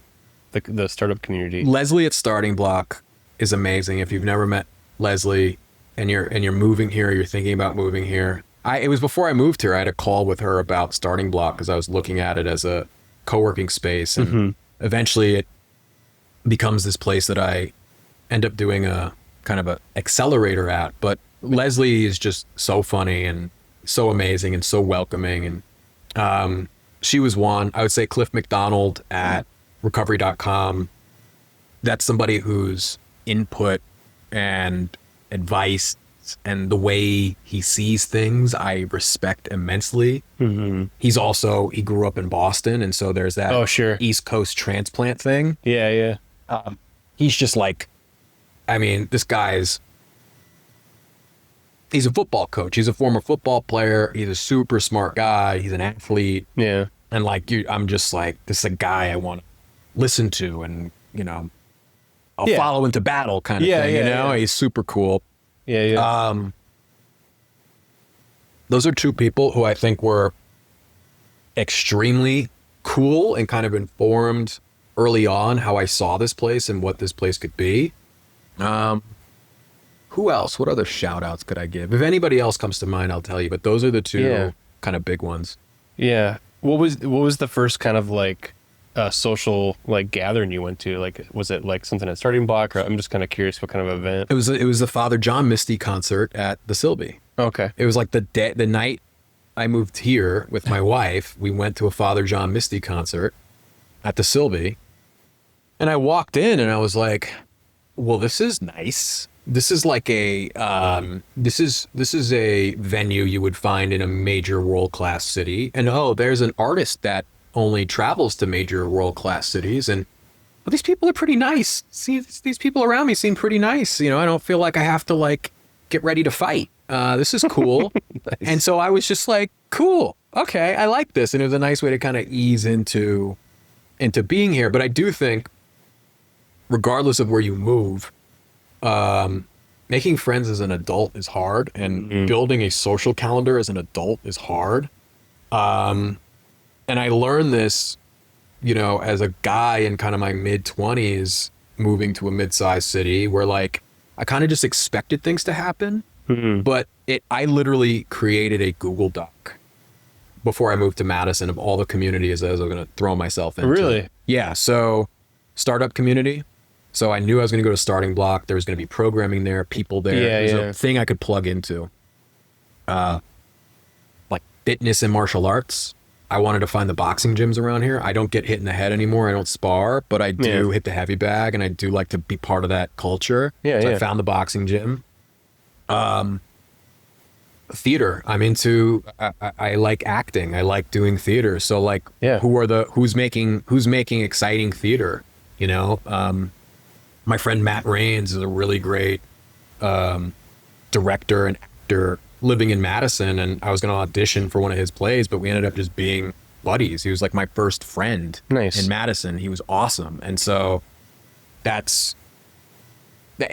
Speaker 2: the startup community?
Speaker 1: Leslie at Starting Block is amazing. If you've never met Leslie and you're moving here, you're thinking about moving here. It was before I moved here. I had a call with her about Starting Block because I was looking at it as a co-working space, and eventually it becomes this place that I end up doing a kind of a accelerator at. But Leslie is just so funny and so amazing and so welcoming. And she was one. I would say Cliff McDonald at recovery.com. That's somebody whose input and advice and the way he sees things, I respect immensely. Mm-hmm. He grew up in Boston. And so there's that East Coast transplant thing.
Speaker 2: Yeah.
Speaker 1: He's just like, this guy's, he's a football coach. He's a former football player. He's a super smart guy. He's an athlete.
Speaker 2: Yeah.
Speaker 1: And I'm just like, this is a guy I want to listen to, and I'll follow into battle kind of thing. Yeah. He's super cool.
Speaker 2: Yeah.
Speaker 1: Those are two people who I think were extremely cool and kind of informed early on how I saw this place and what this place could be. Who else? What other shout outs could I give? If anybody else comes to mind, I'll tell you, but those are the two kind of big ones.
Speaker 2: Yeah. What was the first kind of like social like gathering you went to? Like, was it like something at Starting Block, or I'm just kind of curious what kind of event?
Speaker 1: It was the Father John Misty concert at the Sylvie.
Speaker 2: Okay.
Speaker 1: It was like the night I moved here with my wife. We went to a Father John Misty concert at the Sylvie, and I walked in and I was like, well, this is nice. This is like a this is a venue you would find in a major world-class city. And oh, there's an artist that only travels to major world-class cities, and well, these people are pretty nice. See, these people around me seem pretty nice. You know, I don't feel like I have to like get ready to fight. This is cool. Nice. And so I was just like, cool. Okay, I like this. And it was a nice way to kind of ease into being here. But I do think, regardless of where you move, making friends as an adult is hard, and building a social calendar as an adult is hard. And I learned this, you know, as a guy in kind of my mid-20s, moving to a mid-sized city where like I kind of just expected things to happen. But I literally created a Google Doc before I moved to Madison of all the communities that I was going to throw myself into.
Speaker 2: Really?
Speaker 1: Yeah. So startup community. So I knew I was going to go to Starting Block. There was going to be programming there, people there.
Speaker 2: Yeah,
Speaker 1: There's a thing I could plug into. Like fitness and martial arts. I wanted to find the boxing gyms around here. I don't get hit in the head anymore. I don't spar, but I do hit the heavy bag, and I do like to be part of that culture. So I found the boxing gym. Theater. I'm into, I like acting. I like doing theater. So like, who's making exciting theater? You know, my friend Matt Rains is a really great, director and actor living in Madison. And I was going to audition for one of his plays, but we ended up just being buddies. He was like my first friend in Madison. He was awesome. And so it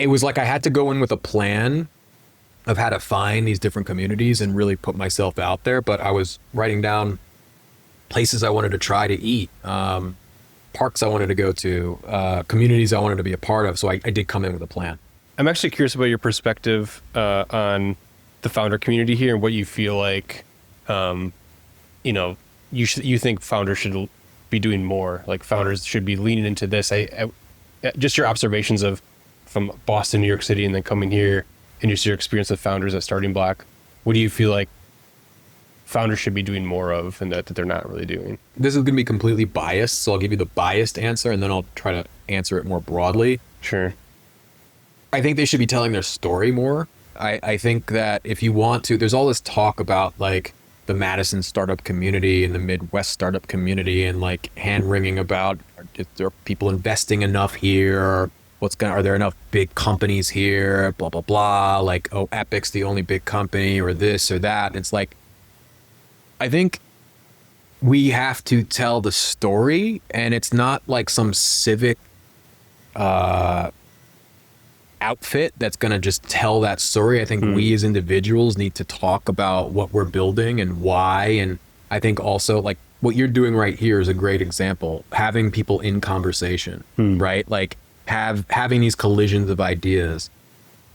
Speaker 1: was like I had to go in with a plan of how to find these different communities and really put myself out there. But I was writing down places I wanted to try to eat, parks I wanted to go to, communities I wanted to be a part of. So I did come in with a plan.
Speaker 2: I'm actually curious about your perspective on the founder community here and what you feel like, you know, you think founders should be doing more, like founders should be leaning into this. I just your observations of from Boston, New York City, and then coming here, and just your experience with founders at Starting Block. What do you feel like founders should be doing more of and that they're not really doing?
Speaker 1: This is going to be completely biased, so I'll give you the biased answer, and then I'll try to answer it more broadly.
Speaker 2: Sure.
Speaker 1: I think they should be telling their story more. I think that if you want to, there's all this talk about like the Madison startup community and the Midwest startup community, and like hand-wringing about, are there people investing enough here? Are there enough big companies here? Blah, blah, blah. Like, oh, Epic's the only big company, or this or that. It's like, I think we have to tell the story, and it's not like some civic outfit that's going to just tell that story. I think we as individuals need to talk about what we're building and why. And I think also like what you're doing right here is a great example. Having people in conversation, right? Like having these collisions of ideas.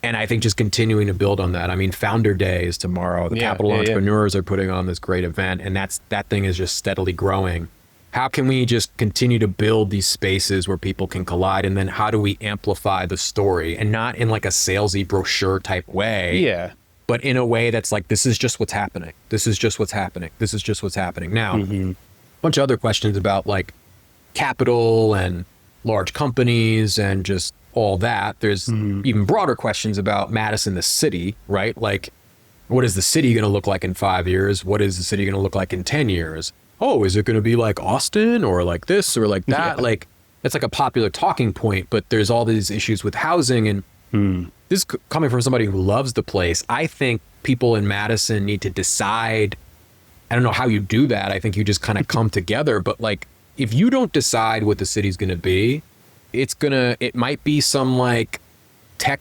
Speaker 1: And I think just continuing to build on that. I mean, Founder Day is tomorrow. The Capital Entrepreneurs are putting on this great event, and that thing is just steadily growing. How can we just continue to build these spaces where people can collide? And then how do we amplify the story, and not in like a salesy brochure type way, but in a way that's like, this is just what's happening. This is just what's happening. This is just what's happening. Now, a bunch of other questions about like capital and large companies and just all that. There's even broader questions about Madison, the city, right? Like, what is the city going to look like in 5 years? What is the city going to look like in 10 years? Oh, is it going to be like Austin or like this or like that? Like, that's like a popular talking point, but there's all these issues with housing. And this is coming from somebody who loves the place. I think people in Madison need to decide. I don't know how you do that. I think you just kind of come together. But like, if you don't decide what the city's going to be, it might be some like tech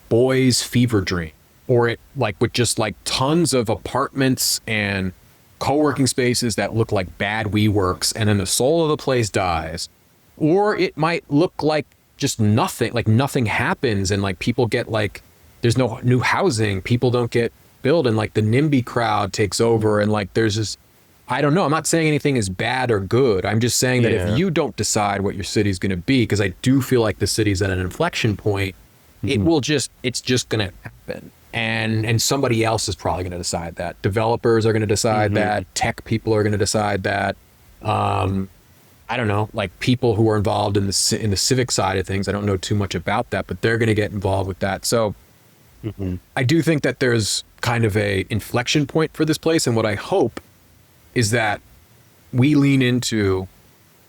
Speaker 1: boys fever dream, or it like with just like tons of apartments and co-working spaces that look like bad WeWorks, and then the soul of the place dies. Or it might look like just nothing, like nothing happens, and like people get like, there's no new housing, people don't get built, and like the NIMBY crowd takes over, and like there's this, I don't know, I'm not saying anything is bad or good. I'm just saying that if you don't decide what your city's going to be, because I do feel like the city's at an inflection point, it's just going to happen. And somebody else is probably going to decide that. Developers are going to decide that. Tech people are going to decide that. I don't know, like people who are involved in the civic side of things. I don't know too much about that, but they're going to get involved with that. So I do think that there's kind of a inflection point for this place. And what I hope is that we lean into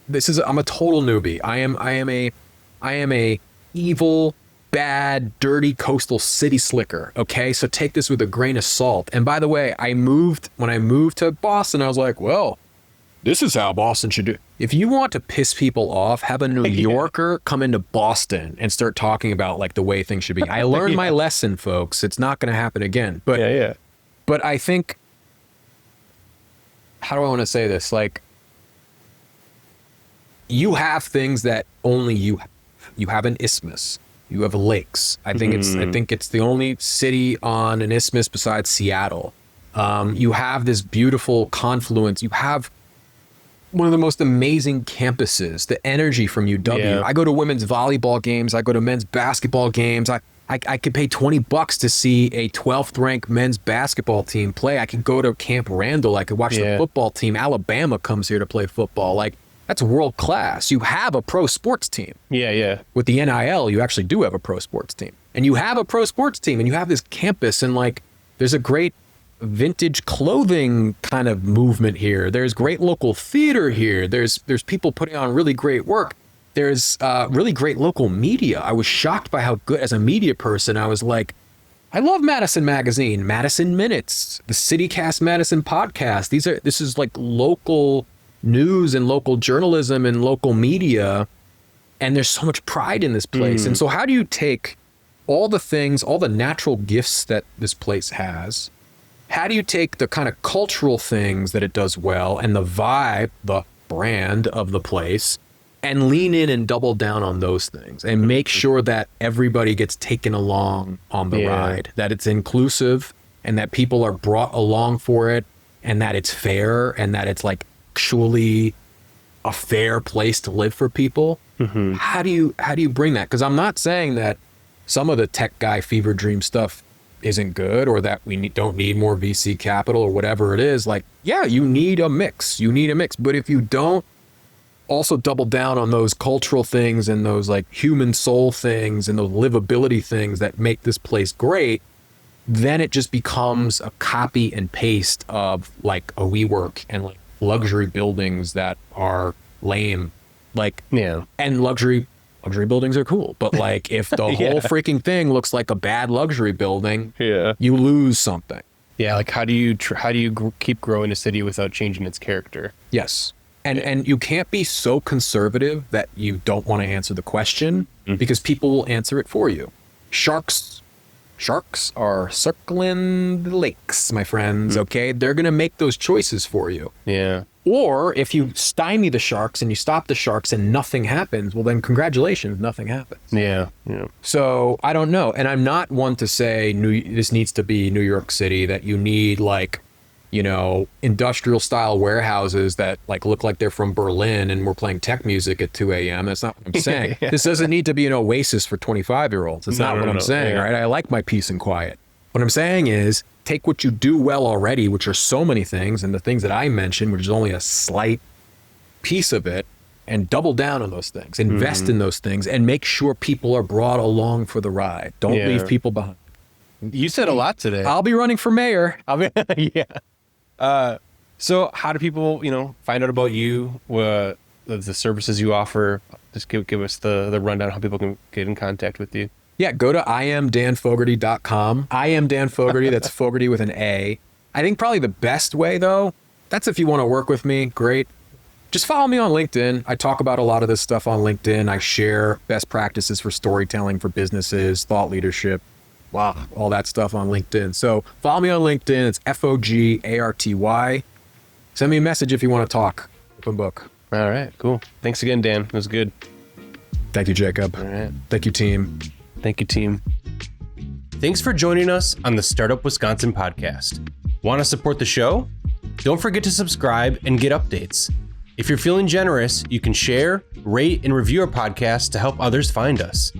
Speaker 1: this. I'm a total newbie. I am a evil, bad, dirty coastal city slicker. Okay. So take this with a grain of salt. And by the way, when I moved to Boston, I was like, well, this is how Boston should do. If you want to piss people off, have a New Yorker come into Boston and start talking about like the way things should be. I learned my lesson, folks. It's not going to happen again. But But I think, how do I want to say this? Like, you have things that only you have. You have an isthmus. You have lakes. I think it's the only city on an isthmus besides Seattle. You have this beautiful confluence. You have one of the most amazing campuses, the energy from UW. Yeah. I go to women's volleyball games. I go to men's basketball games. I could pay $20 to see a 12th ranked men's basketball team play. I could go to Camp Randall. I could watch the football team. Alabama comes here to play football. Like, that's world class. You have a pro sports team. Yeah. With the NIL, you actually do have a pro sports team. And you have a pro sports team, and you have this campus, and like, there's a great vintage clothing kind of movement here. There's great local theater here. There's people putting on really great work. There's really great local media. I was shocked by how good, as a media person, I was like, I love Madison Magazine, Madison Minutes, the CityCast Madison podcast. This is like local news and local journalism and local media. And there's so much pride in this place. And so how do you take all the things, all the natural gifts that this place has? How do you take the kind of cultural things that it does well and the vibe, the brand of the place, and lean in and double down on those things and make sure that everybody gets taken along on the ride, that it's inclusive and that people are brought along for it, and that it's fair, and that it's like actually a fair place to live for people? How do you bring that? Because I'm not saying that some of the tech guy fever dream stuff isn't good, or that we don't need more VC capital or whatever it is. Like, yeah, you need a mix. But if you don't also double down on those cultural things and those like human soul things and those livability things that make this place great, then it just becomes a copy and paste of like a WeWork and like luxury buildings that are lame. Like, and luxury buildings are cool, but like if the whole freaking thing looks like a bad luxury building, you lose something.
Speaker 2: Yeah, like how do you keep growing a city without changing its character?
Speaker 1: Yes. And you can't be so conservative that you don't want to answer the question, because people will answer it for you. Sharks are circling the lakes, my friends, okay? They're going to make those choices for you.
Speaker 2: Yeah.
Speaker 1: Or if you stymie the sharks and you stop the sharks and nothing happens, well then congratulations, nothing happens.
Speaker 2: Yeah.
Speaker 1: So I don't know. And I'm not one to say this needs to be New York City, that you need like, you know, industrial style warehouses that like look like they're from Berlin and we're playing tech music at 2 a.m. That's not what I'm saying. This doesn't need to be an oasis for 25-year-olds. That's not what I'm saying, right? I like my peace and quiet. What I'm saying is take what you do well already, which are so many things, and the things that I mentioned, which is only a slight piece of it, and double down on those things, invest in those things, and make sure people are brought along for the ride. Don't leave people behind.
Speaker 2: You said a lot today.
Speaker 1: I'll be running for mayor.
Speaker 2: So how do people, find out about you, the services you offer? Just give us the rundown, how people can get in contact with you.
Speaker 1: Yeah, go to IamDanFogarty.com. I am Dan Fogarty. That's Fogarty with an A. I think probably the best way, though, that's if you want to work with me, great. Just follow me on LinkedIn. I talk about a lot of this stuff on LinkedIn. I share best practices for storytelling for businesses, thought leadership, all that stuff on LinkedIn. So follow me on LinkedIn. It's Fogarty. Send me a message if you want to talk. Open book.
Speaker 2: All right, cool. Thanks again, Dan. It was good.
Speaker 1: Thank you, Jacob.
Speaker 2: All right.
Speaker 1: Thank you, team.
Speaker 2: Thank you, team. Thanks for joining us on the Startup Wisconsin podcast. Want to support the show? Don't forget to subscribe and get updates. If you're feeling generous, you can share, rate, and review our podcast to help others find us.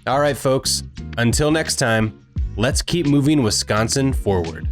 Speaker 2: All right, folks. Until next time, let's keep moving Wisconsin forward.